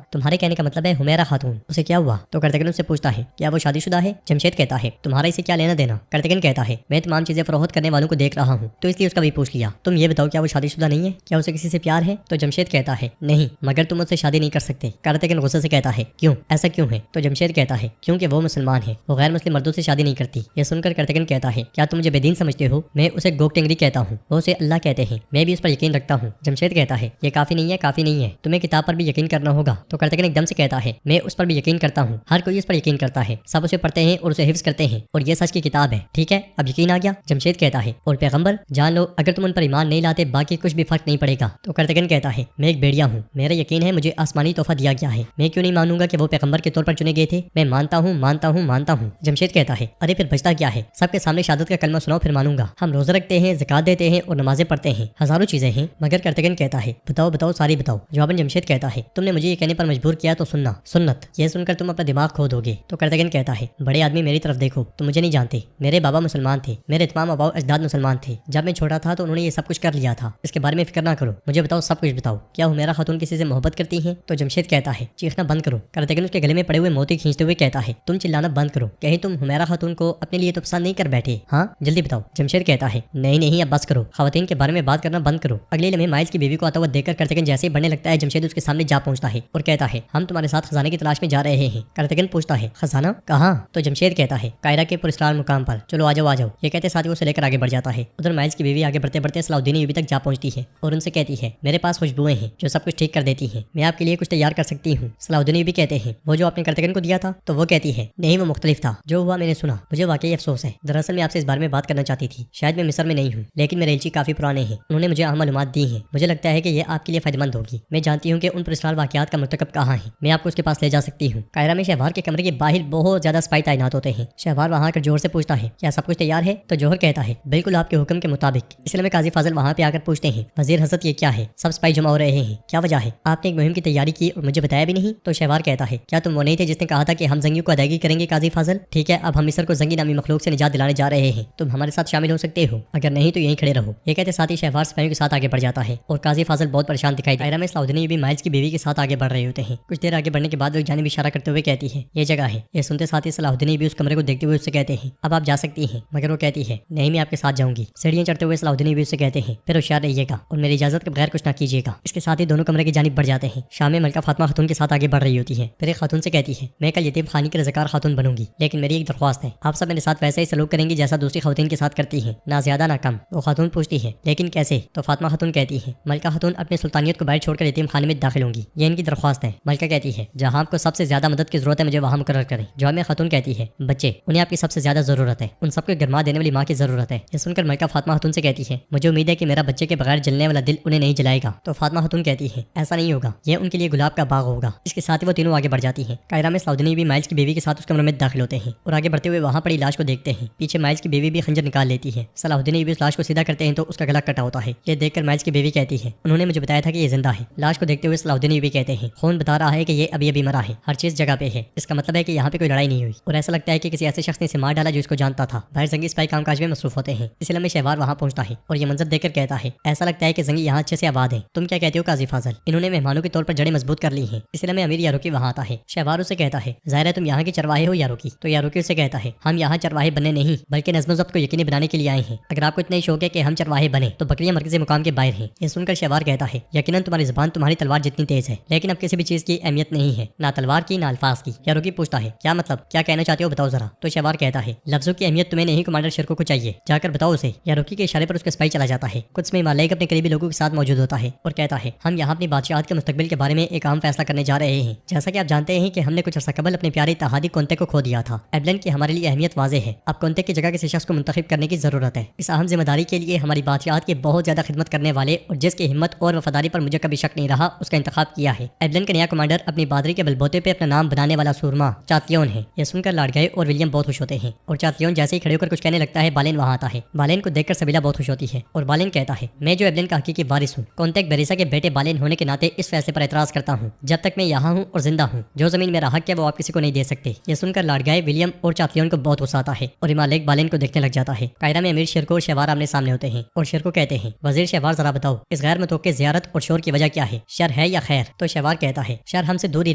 تمہارے کہنے کا مطلب ہے حمیرہ خاتون، اسے کیا ہوا؟ تو کرتگن اس سے پوچھتا ہے کیا وہ شادی شدہ ہے؟ جمشید کہتا ہے تمہارا اسے کیا لینا دینا؟ کرتگن کہتا ہے میں تمام چیزیں فروخت کرنے والوں کو دیکھ رہا ہوں تو اس لیے اس کا بھی پوچھ لیا۔ تم یہ بتاؤ کیا وہ شادی شدہ نہیں ہے؟ کیا اسے کسی سے پیار ہے؟ تو جمشید کہتا ہے نہیں، مگر تم اس سے شادی نہیں کر سکتے۔ کرتگن غصے سے کہتا ہے کیوں؟ ایسا کیوں ہے؟ تو جمشید کہتا ہے کیونکہ وہ مسلمان ہے، وہ غیر مسلم مردوں سے شادی نہیں کرتی۔ یہ سن کر کرتگن کہتا ہے کیا تم مجھے بے دین سمجھتے ہو؟ میں اسے گوگ ٹینگری کہتا ہوں، وہ اسے اللہ کہتے ہیں، میں بھی اس پر یقین رکھتا ہوں۔ جمشید کہتا ہے یہ کافی نہیں ہے، کافی نہیں ہے، تمہیں کتاب پر بھی یقین کرنا ہوگا۔ تو کرتگن ایک دم سے کہتا ہے میں اس پر بھی یقین کرتا ہوں، ہر کوئی اس پر یقین کرتا ہے، سب اسے پڑھتے ہیں اور اسے حفظ کرتے ہیں اور یہ سچ کی کتاب ہے، ٹھیک ہے اب یقین آ گیا؟ جمشید کہتا ہے اور پیغمبر جان لو اگر تم ان پر ایمان نہیں لاتے باقی کچھ بھی فرق نہیں پڑے گا۔ تو کرتگن کہتا ہے میں ایک بھیڑیا ہوں، میرا یقین ہے مجھے آسمانی تحفہ دیا گیا ہے، میں کیوں نہیں مانوں گا کہ وہ پیغمبر کے طور پر چنے گئے تھے؟ میں مانتا ہوں مانتا ہوں مانتا ہوں۔ جمشید کہتا ہے ارے پھر بچتا کیا ہے، سب کے سامنے شہادت کا کلمہ سناؤ پھر مانوں گا۔ ہم روزہ رکھتے ہیں، زکات دیتے ہیں اور نمازیں پڑھتے ہیں، ہزاروں چیزیں ہیں، مگر کرتگن کہتا ہے بتاؤ بتاؤ ساری بتاؤ۔ جواباً جمشید کہتا ہے تم نے مجھے یہ کہنے پر مجبور کیا تو سننا سنت، یہ سن کر تم اپنا دماغ کھو دو گے۔ تو کرتگن کہتا ہے بڑے آدمی میری طرف دیکھو، تم مجھے نہیں جانتے، میرے بابا مسلمان تھے، میرے تمام آباؤ اجداد مسلمان تھے، جب میں چھوٹا تھا تو انہوں نے یہ سب کچھ کر لیا تھا، اس کے بارے میں فکر نہ کرو، مجھے بتاؤ سب کچھ بتاؤ، کیا حمیرہ خاتون کسی سے محبت کرتی ہیں؟ تو جمشید کہتا ہے چیخنا بند کرو۔ کرتگن اس کے گلے میں پڑے ہوئے موتی کھینچتے ہوئے کہتا ہے تم چلانا بند کرو، کہیں تم حمیرہ خاتون کو اپنے لیے تو پسند نہیں کر بیٹھے؟ ہاں جلدی بتاؤ۔ جمشید کہتا ہے نہیں نہیں اب بس کرو، خواتین کے بارے میں بات کرنا بند کرو۔ اگلے لمحے مائلز کی بیوی کو آتا ہوا دیکھ کر کرتگن جیسے ہی بڑھنے لگتا ہے جمشید اس کے سامنے جا پہنچتا ہے اور کہتا ہے ہم تمہارے ساتھ خزانے کی تلاش میں جا رہے ہیں۔ کرتگن پوچھتا ہے خزانہ کہاں؟ تو جمشید کہتا ہے قاہرہ کے پراسرار مقام پر، چلو آ جاؤ آ جاؤ۔ یہ کہتے ساتھ وہ اسے لے کر آگے بڑھ جاتا ہے۔ ادھر مائلز کی بیوی آگے بڑھتے بڑھتے صلاح الدین ایوبی تک جا پہنچتی ہے اور ان سے کہتی ہے میرے پاس خوشبوئیں ہیں جو سب کچھ ٹھیک کر دیتی ہیں، میں آپ کے لیے کچھ تیار کر سکتی ہوں۔ صلاح الدین ایوبی کہتے ہیں وہ جو آپ نے کرتگن کو دیا تھا؟ تو وہ کہتی ہے نہیں وہ مختلف تھا، جو ہوا میں نے سنا، مجھے واقعی افسوس ہے، دراصل میں آپ سے اس بارے میں بات کرنا چاہتی تھی، شاید میں مصر میں نہیں ہوں لیکن میرے ایلچی کافی پرانے ہیں، انہوں نے مجھے اہم معلومات دی ہیں، مجھے لگتا ہے کہ یہ آپ کے لیے فائدہ مند ہوگی۔ میں جانتی ہوں کہ ان پرسرار واقعات کا مرتکب کہاں ہے، میں آپ کو اس کے پاس لے جا سکتی ہوں۔ قاہرہ میں شہوار کے کمرے کے باہر بہت زیادہ سپاہی تعینات ہوتے ہیں۔ شہوار وہاں کر جوہر سے پوچھتا ہے کیا سب کچھ تیار ہے؟ تو جوہر کہتا ہے بالکل آپ کے حکم کے مطابق۔ اس لیے میں قاضی فاضل وہاں پہ آ کر پوچھتے ہیں وزیر حضرت یہ کیا ہے؟ سب سپاہی جمع ہو رہے ہیں، کیا وجہ ہے؟ آپ نے ایک مہم کی تیاری کی اور مجھے بتایا بھی نہیں؟ تو شہوار کہتا ہے کیا تم وہ نہیں تھے جس نے کہا تھا کہ ہم زنگیوں کو ادائیگی کریں گے قاضی فاضل؟ ٹھیک ہے، اب ہم مصر کو زنگی نامی مخلوق سے نجات دلانے جا رہے ہیں، تم ہمارے ساتھ شامل ہو سکتے ہو، اگر نہیں تو یہیں کھڑے رہو۔ یہ کہتے ساتھ ہی شہوار سپاہیوں کے ساتھ آگے بڑھ جاتا ہے اور قاضی فاضل بہت پریشان دکھائی دے۔ قاہرہ میں صلاح الدین بھی مائلز کی بیوی کے ساتھ آگے بڑھ رہے ہوتے ہیں۔ کچھ دیر آگے بڑھنے کے بعد وہ ایک جانب اشارہ کرتے ہوئے کہتی ہے یہ جگہ ہے۔ یہ سنتے ساتھ ہی صلاح الدین بھی اس کمرے کو دیکھتے ہوئے اس سے کہتے ہیں اب آپ جا سکتی ہیں، مگر وہ کہتی ہے نہیں میں آپ کے ساتھ جاؤں گی۔ سیڑھیاں چڑھتے ہوئے صلاح الدین بھی اس سے کہتے ہیں پھر ہوشیار رہیے گا اور میری اجازت کے بغیر کچھ نہ کیجیے گا۔ اس کے ساتھ ہی دونوں کمرے کی جانب بڑھ جاتے ہیں۔ شام میں ملکہ فاطمہ خاتون کے ساتھ آگے بڑھ رہی ہوتی ہے، پھر ایک خاتون سے کہتی ہے میں کل یتیم خانی کی رضاکار خاتون بنوں گی، لیکن میری ایک درخواست ہے، آپ سب میرے ساتھ ویسے ہی سلوک کریں گی جیسا دوسری خواتین کے ساتھ کرتی ہیں، نہ زیادہ نہ کم۔ وہ خاتون پوچھتی ہے لیکن کیسے؟ تو فاطمہ خاتون کہتی ہے ملکہ خاتون اپنی سلطانیت کو باہر چھوڑ کر یتیم خانے میں داخل ہوں گی، یہ ان کی درخواست ہے۔ ملکہ کہتی ہے جہاں آپ کو سب سے زیادہ مدد کی ضرورت ہے مجھے وہاں مقرر کریں۔ جواب میں خاتون کہتی ہے بچے، انہیں آپ کی سب سے زیادہ ضرورت ہے، ان سب کو گرما دینے والی ماں کی ضرورت ہے۔ یہ سن کر ملکہ فاطمہ خاتون سے کہتی ہے مجھے امید ہے کہ میرا بچے کے بغیر جلنے والا دل انہیں نہیں جلائے گا۔ تو فاطمہ خاتون کہتی ہے ایسا نہیں ہوگا، یہ ان کے لیے گلاب کا باغ ہوگا۔ اس کے ساتھ ہی وہ تینوں آگے بڑھ جاتی ہیں۔ قاہرہ میں صلاح الدین بھی مائلز کی بیوی کے ساتھ اس کمرے میں داخل ہوتے ہیں اور آگے بڑھتے ہوئے وہاں پڑی لاش کو دیکھتے ہیں۔ پیچھے مائلز کی بیوی بھی خنجر نکال لیتی ہے۔ صلاح الدین بھی اس لاش کو سیدھا کرتے ہیں تو اس کا گلا کٹا ہوتا ہے۔ یہ دیکھ کر مائلز کی بیوی کہتی ہے انہوں نے مجھے بتایا تھا کہ یہ زندہ ہے۔ لاش کو دیکھتے ہوئے صلاح الدین بھی کہتے ہیں خون بتا رہا ہے کہ یہ ابھی ابھی مرا ہے، ہر چیز جگہ پہ ہے، اس کا مطلب ہے کہ یہاں پہ کوئی لڑائی نہیں ہوئی اور ایسا لگتا ہے کہ کسی ایسے شخص نے اسے مار ڈالا جو اس کو جانتا تھا۔ باہر زنگی سپاہی کام کاج میں مصروف ہوتے ہیں۔ اس لیے میں شہوار وہاں پہنچتا ہے اور یہ منظر دیکھ کر کہتا ہے ایسا لگتا ہے کہ زنگی یہاں اچھے سے آباد ہے، تم کیا کہتے ہو قاضی فاضل؟ انہوں نے مہمانوں کے طور پر جڑیں مضبوط کر لی ہیں۔ اس لیے میں امیر یاروکی وہاں آتا ہے۔ شہوار اسے کہتا ہے ظاہر ہے تم یہاں کے چرواہے ہو یاروکی؟ تو یاروکی اسے کہتا ہے ہم یہاں چرواہے بننے نہیں بلکہ نظم و ضبط کو یقینی بنانے کے لیے آئے ہیں۔ اگر آپ کو اتنا ہی شوق ہے کہ ہم چرواہے بنے تو بکریاں مرکزی مقام کے باہر ہیں۔ یہ سن کر شہوار کہتا ہے یقیناً تمہاری زبان تمہاری تلوار جتنی تیز ہے، لیکن اب کسی بھی چیز کی اہمیت نہیں ہے، نہ تلوار کی نہ الفاظ کی۔ یاروکی پوچھتا ہے کیا مطلب، کیا کہنا چاہتے ہو بتاؤ ذرا؟ تو شہوار کہتا ہے لفظوں کی اہمیت تمہیں نہیں کمانڈر شرکو کو چاہیے، جا کر بتاؤ اسے۔ یاروکی کے اشارے پر اس کا سپاہی چلا جاتا ہے۔ کچھ میں مالک اپنے قریبی لوگوں کے ساتھ موجود ہوتا ہے اور کہتا ہے ہم یہاں اپنی بادشاہت کے مستقبل کے بارے میں ایک اہم فیصلہ کرنے جا رہے ہیں۔ جیسا کہ آپ جانتے ہیں کہ ہم نے کچھ عرصہ قبل اپنے پیارے اتحادی کونتے کو کھو دیا تھا۔ ایبلن کی ہمارے لیے اہمیت واضح ہے، اب کونتے کی جگہ کسی شخص کو منتخب کرنے کی ضرورت ہے۔ اس اہم ذمہ داری کے لیے ہماری بادشاہت کی بہت زیادہ خدمت کرنے والے اور جس کی ہمت اور وفاداری پر مجھے کبھی شک نہیں رہا اس کا انتخاب کیا ہے۔ ایبلن کا نیا کمانڈر اپنی بہادری کے بلبوتے پہ اپنا نام بنانے والا سورما چاتلیون ہے۔ یہ سن کر لاڈ گئے اور ولیم بہت خوش ہوتے ہیں اور چاتلیون جیسے ہی کھڑے ہو کر کچھ کہنے لگتا ہے بالین وہاں آتا ہے۔ بالین کو دیکھ کر سبیلا بہت خوش ہوتی ہے اور بالین کہتا ہے میں جو ایبلن کا حقیقی وارث ہوں، کونتیک بیریسا کے بیٹے بالین ہونے کے ناطے اس فیصلے پر اعتراض کرتا ہوں جب تک میں یہاں ہوں اور زندہ ہوں جو زمین میرا حق ہے وہ آپ کسی کو نہیں دے سکتے۔ یہ سن کر لاڈ گئے ولیم اور چاتلیون کو بہت غصہ آتا ہے اور امالیک بالین کو دیکھنے لگ جاتا ہے۔ قاہرہ میں امیر شیرکو اور شہوار آمنے سامنے ہوتے ہیں اور شیرکو کہتے ہیں وزیر شہوار ذرا بتاؤ اس غیر متوقع زیارت اور شور کی وجہ کیا ہے، شر ہے یا خیر؟ تو شہوار کہتا ہے شر ہم سے دور ہی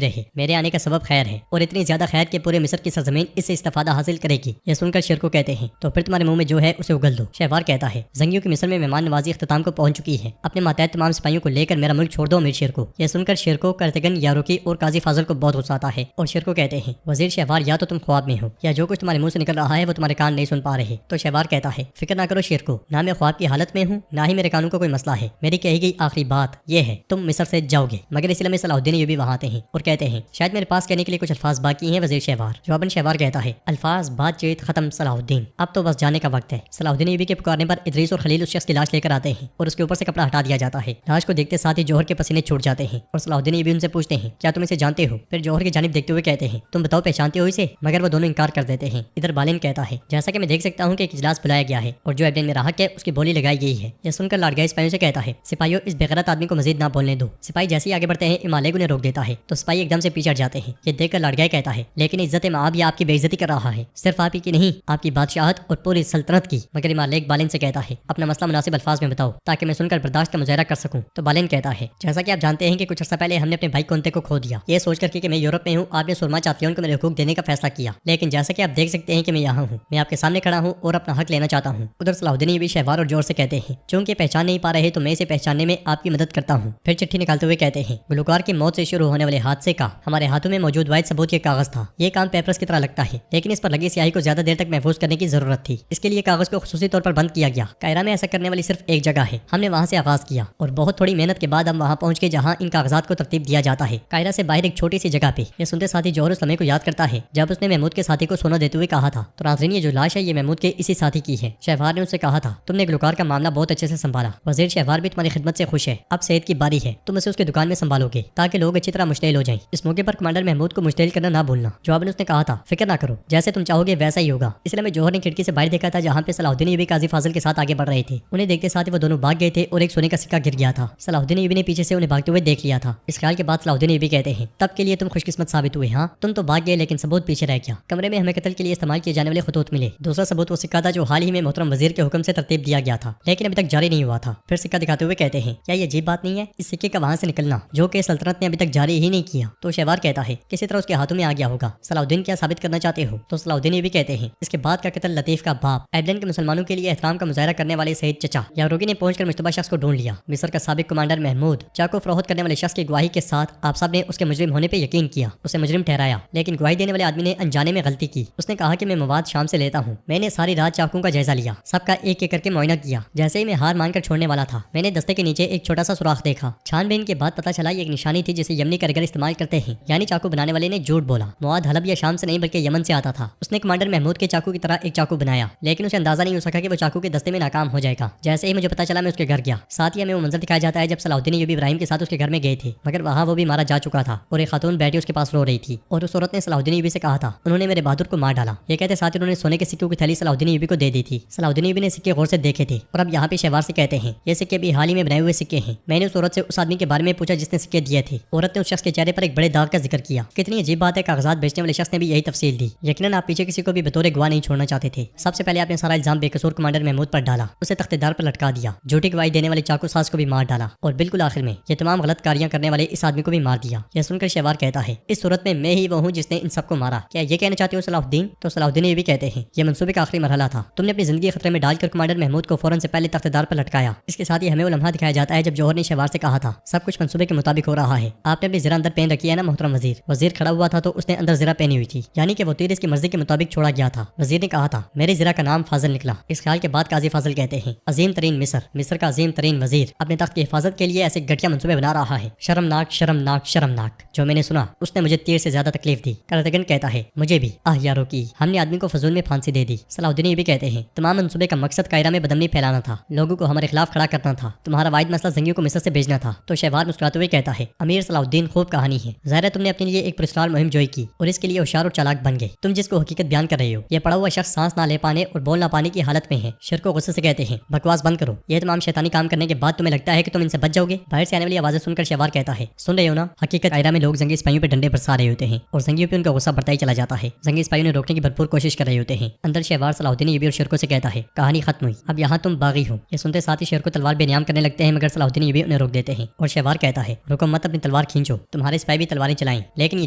رہے، میرے آنے کا سبب خیر ہے اور اتنی زیادہ خیر کہ پورے مصر کی سرزمین اس سے استفادہ حاصل کرے گی۔ یہ سن کر شیرکو کہتے ہیں تو پھر تمہارے منہ میں جو ہے اسے اگل دو۔ شہوار کہتا ہے زنگیوں کی مصر میں مہمان نوازی اختتام کو پہنچ چکی ہے، اپنے ماتحت تمام سپاہیوں کو لے کر میرا ملک چھوڑ دو امیر شیرکو۔ یہ سن کر شیرکو، کرتگن، یاروکی اور قاضی فاضل کو بہت غصہ آتا ہے اور شیرکو کہتے ہیں وزیر شہوار یا تو تم خواب میں ہو یا جو کچھ تمہارے منہ سے نکل رہا ہے وہ تمہارے کان نہیں سن پا رہے۔ تو شہوار کہتا ہے فکر نہ کرو شیرکو، نہ میں خواب کی حالت میں ہوں نہ ہی میرے کانوں کو کوئی مسئلہ ہے، میری کہی گئی آخری بات یہ ہے تم مصر سے جاؤ گے۔ مگر اس میں صلاح الدین یہ بھی وہاں آتے ہیں اور کہتے ہیں شاید میرے پاس کہنے کے لیے کچھ الفاظ باقی ہیں وزیر شہوار۔ جواباً شہوار کہتا ہے الفاظ بات چیت ختم صلاح الدین، اب تو بس جانے کا وقت ہے۔ صلاح الدین یہ بھی کے پکارنے پر ادریس اور خلیل اس شخص کی لاش لے کر آتے ہیں اور اس کے اوپر سے کپڑا ہٹا دیا جاتا ہے۔ لاش کو دیکھتے ساتھ ہی جوہر کے پسینے چھوٹ جاتے ہیں اور صلاح الدین یہ بھی ان سے پوچھتے ہیں کیا تم اسے جانتے ہو؟ پھر جوہر کی جانب دیکھتے ہوئے کہتے ہیں تم بتاؤ پہچانتے ہو اسے؟ مگر وہ دونوں انکار کر دیتے ہیں۔ ادھر بالین کہتا ہے جیسا کہ میں دیکھ سکتا ہوں کہ ایک اجلاس بلایا گیا ہے اور جو ایبلین میں راحت ہے اس کی بولی لگائی گئی ہے۔ یہ سن کر لاڈ گئے سپاہیوں سے کہتا ہے سپاہیوں اس بےغیرت آدمی کو مزید نہ بولنے دو۔ سپاہی جیسے ہی آگے بڑھتے ہیں امالیگ انہیں روک دیتا ہے تو سپاہی ایک دم سے پیچھے ہٹ جاتے ہیں۔ یہ دیکھ کر لاڈ گئے کہتا ہے لیکن عزت معاب یہ آپ کی بے عزتی کر رہا ہے، صرف آپ ہی کی نہیں آپ کی بادشاہت اور پوری سلطنت کی۔ مگر امالیگ بالین سے کہتا ہے اپنا مسئلہ مناسب الفاظ میں بتاؤ تاکہ میں سن کر برداشت کا مظاہرہ کر سکوں۔ تو بالین کہتا ہے جیسا کہ آپ جانتے ہیں کہ کچھ عرصہ پہلے ہم نے اپنے بھائی کونتے کو کھو دیا، یہ سوچ کر کہ میں یورپ میں ہوں آپ نے سرما چاتلیون کو میرے حقوق دینے کا فیصلہ کیا، لیکن جیسا کہ آپ دیکھ سکتے ہیں کہ میں یہاں ہوں، میں آپ کے سامنے کھڑا ہوں اور اپنا حق لینا چاہتا ہوں۔ ادھر صلاح الدین یہ بھی شہوار اور جوہر سے کہتے ہیں چونکہ پہچان نہیں پا رہے تو میں اسے پہچاننے میں آپ کی مدد کرتا ہوں۔ پھر چٹھی نکالتے ہوئے کہتے ہیں گلوکار کی موت سے شروع ہونے والے حادثے کا ہمارے ہاتھوں میں موجود واحد ثبوت یہ کاغذ تھا۔ یہ کام پیپرز کی طرح لگتا ہے لیکن اس پر لگی سیاہی کو زیادہ دیر تک محفوظ کرنے کی ضرورت تھی، اس کے لیے کاغذ کو خصوصی طور پر بند کیا گیا۔ قاہرہ میں ایسا کرنے والی صرف ایک جگہ ہے، ہم نے وہاں سے آغاز کیا اور بہت تھوڑی محنت کے بعد ہم وہاں پہنچ کے جہاں ان کاغذات کو ترتیب دیا جاتا ہے، قاہرہ سے باہر ایک چھوٹی سی جگہ پہ۔ یہ سنتے ساتھی جوہر اس لمحے کو یاد کرتا ہے جب اس نے محمود کے ساتھی کو سونا دیتے ہوئے کہا تھا تو ناظرین یہ جو لاش ہے یہ محمود کے اسی ساتھی کی ہے۔ شہوار نے اس سے کہا تھا تم نے گلوکار کا معاملہ بہت اچھے سے سنبھالا، وزیر شہوار بھی تمہاری خدمت سے خوش ہے، اب سید کی باری ہے، تم اسے اس کی دکان میں سنبھالو گے تاکہ لوگ اچھی طرح مشتعل ہو جائیں۔ اس موقع پر کمانڈر محمود کو مشتعل کرنا نہ بھولنا۔ جواب میں اس نے کہا تھا، فکر نہ کرو، جیسے تم چاہو گے ویسا ہی ہوگا۔ اس لیے میں جوہر نے کھڑکی سے باہر دیکھا تھا جہاں پہ صلاح الدین ایوبی قاضی فاضل کے ساتھ آگے بڑھ رہے تھے۔ انہیں دیکھتے ساتھ وہ دونوں بھاگ گئے تھے اور ایک سونے کا سکہ گر گیا تھا۔ صلاح الدین ایوبی نے پیچھے سے انہیں بھاگتے ہوئے دیکھ لیا تھا۔ اس خیال کے بعد صلاح الدین ایوبی کہتے ہیں، تب کے لیے تم خوش قسمت ثابت ہوئے، ہاں تم تو بھاگ گئے لیکن ثبوت پیچھے رہ گیا۔ کمرے میں ہمیں قتل کے لیے استعمال کیے جانے والے خطوط ملے۔ دوسرا ثبوت وہ سکہ تھا جو حال ہی میں محترم وزیر کے حکم سے ترتیب دیا گیا تھا لیکن ابھی تک جاری نہیں ہوا تھا۔ پھر سکہ دکھاتے ہوئے کہتے ہیں، کیا یہ عجیب بات نہیں ہے اس سکے کا وہاں سے نکلنا جو کہ سلطنت نے ابھی تک جاری ہی نہیں کیا؟ تو شہوار کہتا ہے، کسی طرح اس کے ہاتھوں میں آ گیا ہوگا۔ صلاح الدین کیا ثابت کرنا چاہتے ہو؟ تو صلاح الدین یہ بھی کہتے ہیں، اس کے بعد کا قتل لطیف کا باپ ایبلین کے مسلمانوں کے لیے احترام کا مظاہرہ کرنے والے سید چچا یاروگی نے پہنچ کر مشتبہ شخص کو ڈھونڈ لیا۔ مصر کا سابق کمانڈر محمود چاقو فروخت کرنے والے شخص کی گواہی کے ساتھ آپ صاحب نے اس کے مجرم ہونے پہ یقین کیا، اسے مجرم ٹھہرایا، لیکن گواہی دینے والے آدمی نے انجانے میں غلطی کی۔ اس نے کہا کہ میں مواد شام سے لیتا ہوں، میں نے ساری رات چاقوں کا جائزہ لیا، سب کا ایک ایک کر کے معائنہ کیا۔ جیسے ہی میں ہار مان کر چھوڑنے والا تھا میں نے دستے کے نیچے ایک چھوٹا سا سوراخ دیکھا۔ چھان بین کے بعد پتہ چلا یہ ایک نشانی تھی جسے یمنی کاریگر استعمال کرتے ہیں، یعنی چاقو بنانے والے نے جھوٹ بولا۔ مواد حلب یا شام سے نہیں بلکہ یمن سے آتا تھا۔ اس نے کمانڈر محمود کے چاقو کی طرح ایک چاقو بنایا لیکن اسے اندازہ نہیں ہو سکا کہ وہ چاقو کے دستے میں ناکام ہو جائے گا۔ جیسے ہی مجھے پتہ چلا میں اس کے گھر گیا۔ ساتھ ہی ہمیں وہ منظر دکھایا جاتا ہے جب صلاح الدین ایوبی ابراہیم کے ساتھ اس کے گھر میں گئے تھے، مگر وہاں وہ بھی مارا جا چکا تھا اور ایک خاتون بیٹھی اس کے پاس رو رہی تھی اور اس عورت نے صلاح الدین ایوبی سے کہا تھا، انہوں نے میرے بہادر کو مار ڈالا۔ یہ کہتے ساتھ انہوں نے سونے کے سکوں کی تھیلی صلاح الدین ایوبی کو دے دی تھی۔ صلاح الدین ایوبی نے سکے غور سے دیکھے تھے اور اب یہاں پہ شہوار سے کہتے ہیں، یہ سکے بھی حال ہی میں بنائے ہوئے سکے ہیں۔ میں نے اس عورت سے اس آدمی کے بارے میں پوچھا جس نے سکے دیے تھے۔ عورت نے اس شخص کے چہرے پر ایک بڑے داغ کا ذکر کیا۔ کتنی عجیب بات ہے، کاغذات بیچنے والے شخص نے بھی یہی تفصیل دی۔ یقیناً آپ پیچھے کسی کو بھی بطور گواہ نہیں چھوڑنا چاہتے تھے۔ سب سے پہلے آپ نے سارا الزام بے قصور کمانڈر محمود پر ڈالا، اسے تخت دار پر لٹکا دیا، جھوٹی گواہی دینے والے چاقو ساز کو بھی مار ڈالا اور بالکل آخر میں یہ تمام غلط کاریاں کرنے والے اس آدمی کو بھی مار دیا۔ یہ سن کر شہوار کہتا ہے، اس صورت میں ہی وہ ہوں جس نے ان سب کو مارا۔ کیا یہ کہنا چاہتے ہو صلاح الدین؟ تو صلاح الدین یہ بھی کہتے ہیں، یہ منصوبے کا آخری مرحلہ تھا، تم نے اپنی زندگی خطرے میں ڈال کر کمانڈر محمود کو فوراً سے پہلے تخت دار پر لٹکایا۔ اس کے ساتھ ہی ہمیں وہ لمحہ دکھایا جاتا ہے جب جوہر نے شہوار سے کہا تھا، سب کچھ منصوبے کے مطابق ہو رہا ہے، آپ نے اپنی زرہ اندر پہن رکھی ہے نا محترم وزیر؟ وزیر کھڑا ہوا تھا تو اس نے اندر زرہ پہنی ہوئی تھی، یعنی کہ وہ تیر اس کی مرضی کے مطابق چھوڑا گیا تھا۔ وزیر نے کہا تھا، میری زرہ کا نام فاضل نکلا۔ اس خیال کے بعد قاضی فاضل کہتے ہیں، عظیم ترین مصر کا عظیم ترین وزیر اپنے تخت کی حفاظت کے لیے ایسے گھٹیا منصوبے بنا رہا ہے، شرمناک شرمناک شرمناک۔ جو میں نے سنا اس نے مجھے تیر سے زیادہ تکلیف دی۔ کرتگن کہتا ہے، مجھے بھی، یارو کی ہم نے آدمی کو فضول میں پھانسی دے دی۔ صلاح الدین یہ بھی کہتے ہیں، تمام منصوبے کا مقصد قاہرہ میں بدامنی پھیلانا تھا، لوگوں کو ہمارے خلاف کھڑا کرنا تھا، تمہارا واحد مسئلہ زنگیوں کو مصر سے بھیجنا تھا۔ تو شہوار مسکراتے ہوئے کہتا ہے، امیر صلاح الدین خوب کہانی ہے، ظاہر ہے تم نے اپنے لیے ایک پرسرار مہم جوئی کی اور اس کے لیے ہوشیار اور چالاک بن گئے۔ تم جس کو حقیقت بیان کر رہے ہو یہ پڑا ہوا شخص سانس نہ لے پانے اور بول نہ پانے کی حالت میں ہے۔ شیر کو غصے سے کہتے ہیں، بکواس بند کرو، یہ تمام شیطانی کام کرنے کے بعد تمہیں لگتا ہے کہ تم ان سے بچ جاؤ گے؟ باہر سے آنے والی آوازیں سن کر شہوار کہتا ہے، سن رہے ہو نا، حقیقت قاہرہ میں لوگ زنگی سپاہیوں پہ ڈنڈے برسا رہے ہوتے ہیں اور زنگیوں پہ ان کا غصہ بڑھتا ہی چلا جاتا ہے۔ زنگی سپاہیوں نے روکنے کی بھرپور کوشش کر رہے ہوتے ہیں۔ اندر شہوار صلاح الدین ایوبی اور شیر کو سے کہتا ہے، کہانی ختم ہوئی، اب یہاں تم باغی ہو۔ یہ سنتے ساتھ ہی شیر کو تلوار بے نیام کرنے لگتے ہیں مگر صلاح الدین ایوبی انہیں روک دیتے ہیں اور شہوار کہتا ہے، رکو مت، اپنی تلوار کھینچو، تمہارے سپاہی بھی تلواریں چلائیں، لیکن یہ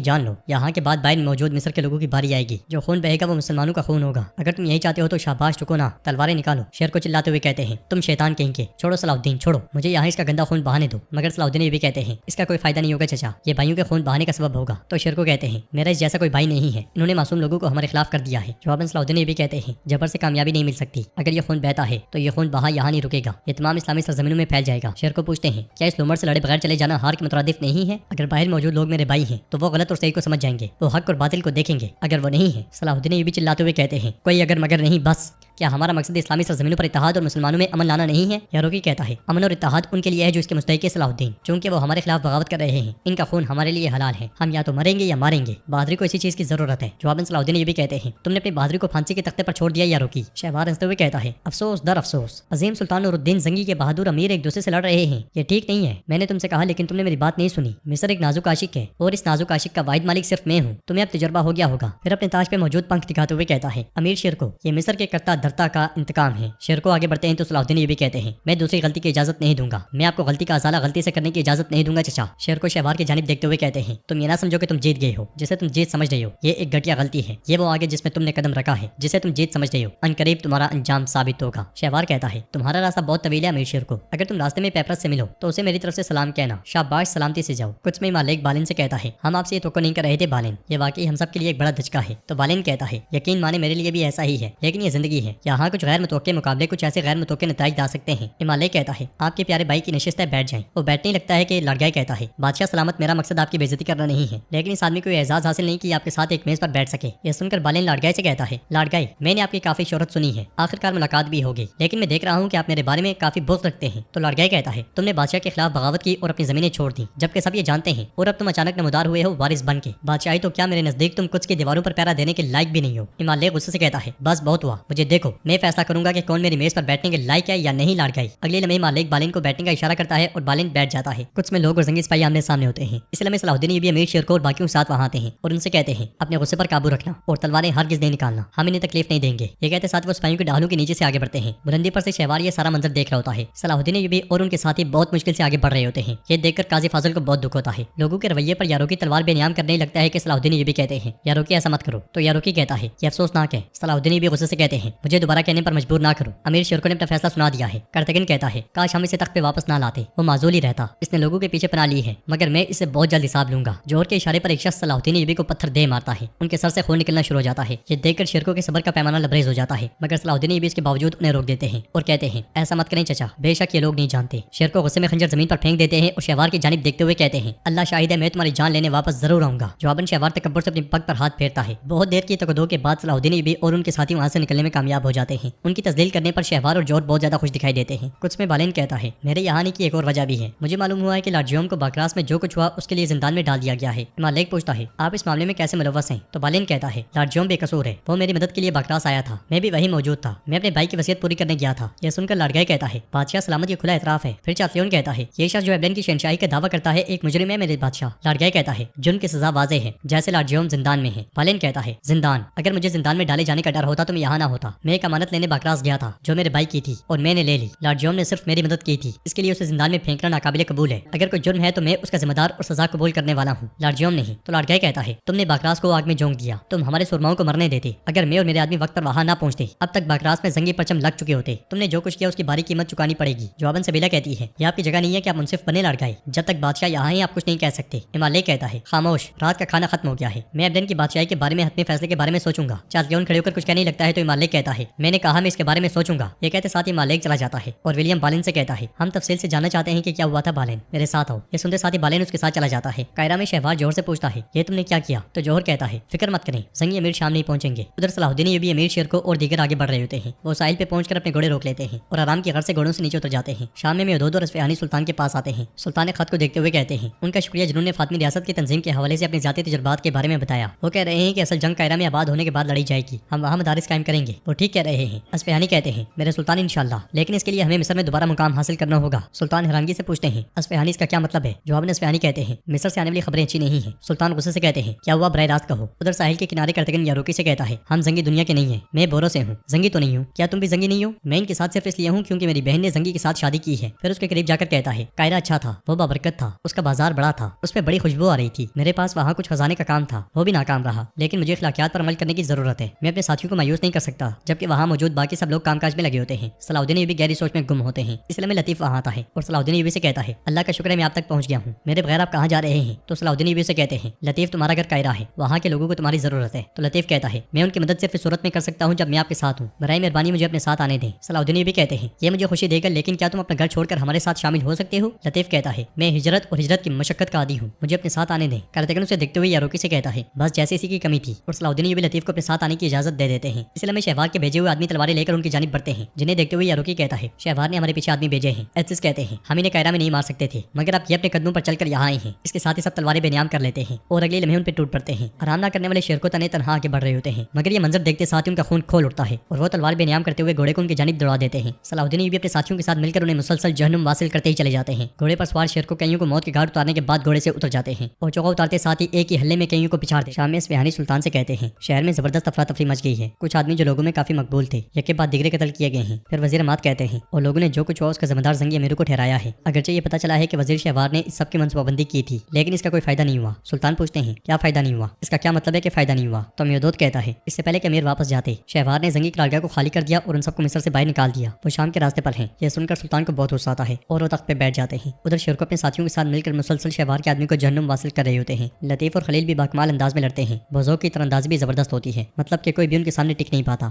جان لو یہاں کے بعد باہر موجود مصر کے لوگوں کی باری آئے گی، جو خون بہے گا وہ مسلمانوں کا خون ہوگا۔ اگر تم یہی چاہتے ہو تو شاباش، رکو نا، تلواریں نکالو۔ شیر کو چلاتے ہوئے کہتے ہیں، تم شیطان کہیں کے، چھوڑو صلاح الدین، چھوڑو، مجھے یہاں اس کا گندا خون بہانے دو۔ مگر صلاح الدین ایوبی کہتے ہیں، اس کا کوئی فائدہ نہیں ہوگا چچا، یہ بھائیوں کے خون بہانے کا سبب ہوگا۔ تو شیر کو کہتے ہیں، میرا اس جیسا کوئی بھائی نہیں ہے، انہوں نے معصوم لوگوں کو ہمارے خلاف کر دیا ہے۔ جواباً صلاح الدین ایوبی کہتے ہیں، جبر سے کامیابی نہیں مل سکتی، اگر یہ خون بہتا ہے تو یہ خون بہا یہاں نہیں رکے گا، یہ تمام اسلامی سرزمینوں میں پھیل جائے گا۔ شیر کو پوچھتے ہیں، کیا اس لومڑ سے لڑے بغیر چلے جانا ہار کے مترادف نہیں ہے؟ اگر باہر موجود لوگ میرے بھائی ہیں تو وہ غلط اور صحیح کو سمجھ جائیں گے، وہ حق اور باطل کو دیکھیں گے، اگر وہ نہیں ہے۔ صلاح الدین ایوبی چلاتے ہوئے کہتے ہیں، کوئی اگر مگر نہیں، بس کیا ہمارا مقصد اسلامی سرزمینوں پر اتحاد اور مسلمانوں میں امن لانا نہیں ہے؟ یاروکی کہتا ہے، امن اور اتحاد ان کے لیے ہے جو اس کے مستحق ہے صلاح الدین، چونکہ وہ ہمارے خلاف بغاوت کر رہے ہیں، ان کا خون ہمارے لیے حلال ہے، ہم یا تو مریں گے یا ماریں گے، بہادری کو اسی چیز کی ضرورت ہے۔ جواباً صلاح الدین یہ بھی کہتے ہیں، تم نے اپنی بہادری کو پھانسی کے تختے پر چھوڑ دیا یاروکی۔ شہوار ہنستے ہوئے کہتا ہے، افسوس در افسوس، عظیم سلطان نور الدین زنگی کے بہادر امیر ایک دوسرے سے لڑ رہے ہیں، یہ ٹھیک نہیں ہے۔ میں نے تم سے کہا لیکن تم نے میری بات نہیں سنی۔ مصر ایک نازک عاشق ہے اور اس نازک عاشق کا واحد مالک صرف میں ہوں، تمہیں اب تجربہ ہو گیا ہوگا۔ پھر اپنے تاج پہ موجود پنکھ دکھاتے ہوئے کہتا ہے، امیر شیر کو، یہ مصر کے کرتا دھرتا کا انتقام ہے۔ شیر کو آگے بڑھتے ہیں تو صلاح الدین یہ بھی کہتے ہیں، میں دوسری غلطی کی اجازت نہیں دوں گا، میں آپ کو غلطی کا ازالہ غلطی سے کرنے کی اجازت نہیں دوں گا چچا۔ شیر کو شہوار کی جانب دیکھتے ہوئے کہتے ہیں، تم یہ نہ سمجھو کہ تم جیت گئے ہو، جسے تم جیت سمجھ رہے ہو یہ ایک گھٹیا غلطی ہے، یہ وہ آگے جس میں تم نے قدم رکھا ہے جسے تم جیت سمجھ رہے ہو، ان قریب تمہارا انجام ثابت ہوگا۔ شہوار کہتا ہے، تمہارا راستہ بہت طویل ہے امیر شیر کو، اگر تم راستے میں پیپرس سے ملو تو اسے میری طرف سے سلام کہنا، شاباش، سلامتی سے جاؤ۔ کچھ میں مالک بالن سے کہتا ہے، ہم آپ سے یہ توقع نہیں کر رہے تھے بالن، یہ واقعی ہم سب کے لیے ایک بڑا دھچکا ہے۔ تو بالن کہتا ہے، یقین مانے میرے لیے بھی ایسا ہی ہے، لیکن یہ زندگی ہے، ہے, یہاں کچھ غیر متوقع مقابلے کچھ ایسے غیر متوقع نتائج لا سکتے ہیں. مالک کہتا ہے آپ کے پیارے بھائی کی نشست ہے, بیٹھ جائیں. وہ بیٹھنے لگتا ہے کہ لڑگائے کہتا ہے بادشاہ سلامت, میرا مقصد آپ کی بے عزتی کرنا نہیں ہے, لیکن اس آدمی کو یہ اعزاز حاصل نہیں کہ آپ کے ساتھ ایک میز پر بیٹھ سکے. یہ سن کر بالین لڑگائے سے کہتا ہے لڑگائے میں نے آپ کی کافی شہرت سنی ہے, آخرکار ملاقات بھی ہوگی, لیکن میں دیکھ رہا ہوں کہ آپ میرے بارے میں کافی بغض رکھتے ہیں. تو لڑگائے کہتا ہے تم نے بادشاہ کے خلاف بغاوت کی اور اپنی زمینیں چھوڑ دی, جبکہ سب یہ جانتے ہیں, اور اب تم اچانک نمودار ہوئے ہو وارث بن کے. بادشاہی تو کیا میرے نزدیک تم کچھ کی دیواروں پر پیرا دینے کے لائق بھی نہیں ہو. مالک غصے سے کہتا ہے بس بہت ہوا, مجھے دیکھو, میں فیصلہ کروں گا کہ کون میری میز پر بیٹھنے کے لائق ہے یا نہیں. لڑگائی اگلے لمحے مالک بالین کو بیٹھنے کا اشارہ کرتا ہے اور بالین بیٹھ جاتا ہے. کچھ میں لوگ اور زنگی سپاہی آمنے سامنے ہوتے ہیں. اس لمحے صلاح الدین ایوبی امیر شیر کو اور باقیوں کے ساتھ وہاں آتے ہیں اور ان سے کہتے ہیں اپنے غصے پر قابو رکھنا اور تلواریں ہرگز نہیں نکالنا, ہم انہیں تکلیف نہیں دیں گے. یہ کہتے ساتھ وہ سپاہیوں کے ڈھالوں کے نیچے سے آگے بڑھتے ہیں. بلندی پر سے شہوار یہ سارا منظر دیکھ رہا ہوتا ہے. صلاح الدین ایوبی اور ان کے ساتھی بہت مشکل سے آگے بڑھ رہے ہوتے ہیں. یہ دیکھ کر قاضی فاضل کو بہت دکھ ہوتا ہے. لوگوں کے رویے پر یاروکی تلوار بے نیام کرنے لگتا ہے کہ صلاح الدین ایوبی کہتے ہیں یاروکی ایسا مت کرو. تو یاروکی کہتا ہے یہ افسوسناک ہے. صلاح الدین ایوبی غصے سے کہتے ہیں مجھے دوبارہ کہنے پر مجبور نہ کرو, امیر شیر کو نے اپنا فیصلہ سنا دیا ہے. کرتگن کہتا ہے کاش ہم اسے تخت پہ واپس نہ لاتے, وہ معزول ہی رہتا, اس نے لوگوں کے پیچھے پناہ لی ہے, مگر میں اسے بہت جلد حساب لوں گا. جوہر کے اشارے پر ایک شخص صلاح الدین ایوبی کو پتھر دے مارتا ہے. ان کے سر سے خون نکلنا شروع ہو جاتا ہے. یہ دیکھ کر شیرکو کے صبر کا پیمانہ لبریز ہو جاتا ہے, مگر صلاح الدین ایوبی اس کے باوجود انہیں روک دیتے ہیں اور کہتے ہیں ایسا مت کریں چچا, بے شک یہ لوگ نہیں جانتے. شیرکو غصے میں خنجر زمین پر پھینک دیتے ہیں اور شہوار کی جانب دیکھتے ہوئے کہتے ہیں اللہ شاہد ہے میں تمہاری جان لینے واپس ضرور آؤں گا. جواباً شہوار تکبر سے اپنی پگ پر ہاتھ پھیرتا ہے. بہت دیر کی تکدو کے بعد صلاح الدین ایوبی اور ان کے ساتھی وہاں سے نکلنے میں کامیاب ہو جاتے ہیں. ان کی تذلیل کرنے پر شہوار اور جوہر بہت زیادہ خوش دکھائی دیتے ہیں. کچھ میں بالین کہتا ہے میرے یہاں آنے کی ایک اور وجہ بھی ہے. مجھے معلوم ہوا ہے کہ لارڈ جیوم کو باکراس میں جو کچھ ہوا اس کے لیے زندان میں ڈال دیا گیا ہے. مالک پوچھتا ہے آپ اس معاملے میں کیسے ملوث ہیں؟ تو بالین کہتا ہے لارڈ جیوم بے قصور ہے, وہ میری مدد کے لیے باکراس آیا تھا, میں بھی وہی موجود تھا, میں اپنے بھائی کی وصیت پوری کرنے گیا تھا. یہ سن کر لڑگائے کہتا ہے بادشاہ سلامت یہ کھلا اعتراف ہے. پھر چافلیون کہتا ہے یہ شخص جو ایبلین کی شہنشاہی کا دعویٰ کرتا ہے ایک مجرم ہے میرے بادشاہ. لڑگائے کہتا ہے جرم کی سزا واضح ہے, جیسے لارڈ جیوم زندان میں ہے. بالین کہتا ہے زندان, اگر مجھے زندان میں ڈالے جانے کا ڈر ہوتا تو میں یہاں نہ ہوتا. میں ایک امانت لینے باکراس گیا تھا جو میرے بھائی کی تھی اور میں نے لے لی. لارڈ جیوم نے صرف میری مدد کی تھی, اس کے لیے اسے زندان میں پھینکنا ناقابل قبول ہے. اگر کوئی جرم ہے تو میں اس کا ذمہ دار اور سزا قبول کرنے والا ہوں, لارڈ جیوم نہیں. تو لڑگائے کہتا ہے تم نے باکراس کو آگ میں جھونک دیا, تم ہمارے سرماؤں کو مرنے دیتے. اگر میں اور میرے آدمی وقت پر وہاں نہ پہنچتے اب تک باکراس میں زنگی پرچم لگ چکے ہوتے. تم نے جو کچھ کیا اس کی باری قیمت چکانی پڑے گی. جواباً سبیلا کہتی ہے یہ آپ کی جگہ نہیں ہے کہ آپ منصف بنے لڑگائے, جب تک بادشاہ یہاں ہی آپ کچھ نہیں کہہ سکتے. مالک کہتا ہے خاموش, رات کا کھانا ختم ہو گیا ہے, میں ایبلین کی بادشاہی کے بارے میں حتمی فیصلے کے بارے میں سوچوں گا. چارلیون کھڑے ہو کر کچھ کہنے لگتا ہے تو مالک کہتا ہے میں نے کہا میں اس کے بارے میں سوچوں گا. یہ کہتے ساتھ ہی مالک چلا جاتا ہے اور ولیم بالین سے کہتا ہے ہم تفصیل سے جاننا چاہتے ہیں کہ کیا ہوا تھا بالین, میرے ساتھ آؤ. یہ سنتے ساتھ ہی بالین اس کے ساتھ چلا جاتا ہے. کائرہ میں شہوار جوہر سے پوچھتا ہے یہ تم نے کیا کیا؟ تو جوہر کہتا ہے فکر مت کریں, زنگی امیر شام نہیں پہنچیں گے. ادھر صلاح الدین ایوبی امیر شیر کو اور دیگر آگے بڑھ رہے ہوتے ہیں. وہ ساحل پہ پہنچ کر اپنے گھوڑے روک لیتے ہیں اور آرام کی غرض سے گھوڑوں سے نیچے اتر جاتے ہیں. شام میں ادود اور اصفہانی سلطان کے پاس آتے ہیں. سلطان خط کو دیکھتے ہوئے کہتے ہیں ان کا شکریہ جنہوں نے فاطمی ریاست کی تنظیم کے حوالے سے اپنے ذاتی تجربات کے بارے میں بتایا. وہ کہہ رہے ہیں کہ اصل جنگ قاہرہ میں آباد ہونے کے بعد لڑی جائے گی, ہم وہاں مدارس قائم کریں گے. وہ ٹھیک کہہ رہے ہیں. اصفہانی کہتے ہیں میرے سلطان انشاءاللہ, لیکن اس کے لیے ہمیں مصر میں دوبارہ مقام حاصل کرنا ہوگا. سلطان حیرانگی سے پوچھتے ہیں اصفہانی اس کا کیا مطلب ہے؟ جواب میں اصفہانی کہتے ہیں مصر سے آنے والی خبریں اچھی نہیں ہیں. سلطان غصے سے کہتے ہیں کیا ہوا براہ راست کہو. ادھر ساحل کے کنارے کرتگن یاروکی سے کہتا ہے ہم زنگی دنیا کے نہیں ہیں, میں بورو سے ہوں. زنگی تو نہیں ہوں, کیا تم بھی زنگی نہیں ہو؟ میں ان کے ساتھ صرف اس لیے ہوں کیونکہ میری بہن نے زنگی کے ساتھ شادی کی ہے. پھر اس کے قریب جا کر کہتا ہے قاہرہ اچھا تھا, وہ بابرکت تھا, اس کا بازار بڑا تھا, اس پہ بڑی خوشبو آ رہی تھی. میرے پاس وہاں کچھ خزانے کا کام تھا, وہ بھی ناکام رہا, لیکن مجھے اخلاقیات پر عمل کرنے کی ضرورت ہے. میں اپنے ساتھیوں کو مایوس نہیں کر سکتا جبکہ وہاں موجود باقی سب لوگ کام کاج میں لگے ہوتے ہیں. صلاح الدین ایوبی گہری سوچ میں گم ہوتے ہیں. اس لیے میں لطیف وہاں آتا ہے اور صلاح الدین ایوبی سے کہتا ہے اللہ کا شکر ہے میں آپ تک پہنچ گیا ہوں, میرے بغیر آپ کہاں جا رہے ہیں؟ تو صلاح الدین ایوبی سے کہتے ہیں لطیف تمہارا گھر قاہرہ ہے, وہاں کے لوگوں کو تمہاری ضرورت ہے. تو لطیف کہتا ہے میں ان کی مدد صرف اس صورت میں کر سکتا ہوں جب میں آپ کے ساتھ ہوں, برائے مہربانی مجھے اپنے ساتھ آنے دیں. صلاح الدین ایوبی کہتے ہیں یہ مجھے خوشی دے گا, لیکن کیا تم اپنا گھر چھوڑ کر ہمارے ساتھ شامل ہو سکتے ہو؟ لطیف کہتا ہے میں ہجرت اور ہجرت کی مشقت کا عادی ہوں, مجھے اپنے ساتھ آنے دیں. کرتگن اسے دیکھتے ہوئے یاروکی سے کہتا ہے بس جیسے اسی کی کمی تھی, اور صلاح الدین ایوبی لطیف کو اپنے ساتھ آنے کی اجازت دے دیتے ہیں. اس لیے میں شہوار کے بھیجے ہوئے آدمی تلواریں لے کر ان کی جانب بڑھتے ہیں, جنہیں دیکھتے ہوئے یاروکی کہتا ہے شہوار نے ہمارے پیچھے آدمی بھیجے ہیں. ایتھس کہتے ہیں ہم انہیں قاہرہ میں نہیں مار سکتے تھے, مگر آپ یہ اپنے قدموں پر چل کر یہاں آئے ہیں. اس کے ساتھ ہی سب تلواریں بے نیام کر لیتے ہیں اور اگلے لمحے ان پہ ٹوٹ پڑتے ہیں. آرام نہ کرنے والے شیر کو تنہا آگے بڑھ رہے ہوتے ہیں, مگر یہ منظر دیکھتے ساتھ ان کا خون کھول اٹھتا ہے اور وہ تلوار بے نیام کرتے ہوئے گھوڑے کو ان کی جانب دوڑا دیتے ہیں. صلاح الدین ایوبی اپنے ساتھیوں کے ساتھ مل کر انہیں مسلسل جہنم واصل کرتے ہی چلے جاتے ہیں. گھوڑے پر سوار شیر کو کئیوں کو موت کے گھاٹ اتارنے کے بعد گھوڑے سے اتر جاتے ہیں اور چوغا اتارتے ساتھ ہی ایک ہی ہلے میں کئیوں کو پچھاڑ دے. شام میں اصفہانی سلطان سے کہتے ہیں شہر میں زبردست افراتفری مچ گئی ہے, کچھ آدمی جو لوگوں میں کافی مقبول تھے یک کے بعد دیگرے قتل کیے گئے ہیں. پھر وزیر اماد کہتے ہیں اور لوگوں نے جو کچھ ہوا اس کا ذمہ دار زنگی امیروں کو ٹھہرایا ہے. اگرچہ یہ پتہ چلا ہے کہ وزیر شہوار نے اس سب کی منصوبہ بندی کی تھی, لیکن اس کا کوئی فائدہ نہیں ہوا. سلطان پوچھتے ہیں کیا فائدہ نہیں ہوا, اس کا کیا مطلب ہے کہ فائدہ نہیں ہوا؟ تو میودود کہتا ہے اس سے پہلے کہ امیر واپس جاتے شہوار نے زنگی قرارگاہ کو خالی کر دیا اور ان سب کو مصر سے باہر نکال دیا. وہ شام کے راستے پر ہیں. یہ سن کر سلطان کو بہت غصہ آتا ہے اور وہ تخت پہ بیٹھ جاتے ہیں. ادھر شیر کو اپنے ساتھیوں کے ساتھ مل کر مسلسل شہوار کے آدمی کو جہنم واصل کر رہے ہوتے ہیں. لطیف اور خلیل بھی باکمال انداز میں لڑتے ہیں. بزرگ کی تیراندازی بھی زبردست ہوتی ہے, مطلب کہ کوئی بھی ان کے سامنے ٹک نہیں پاتا.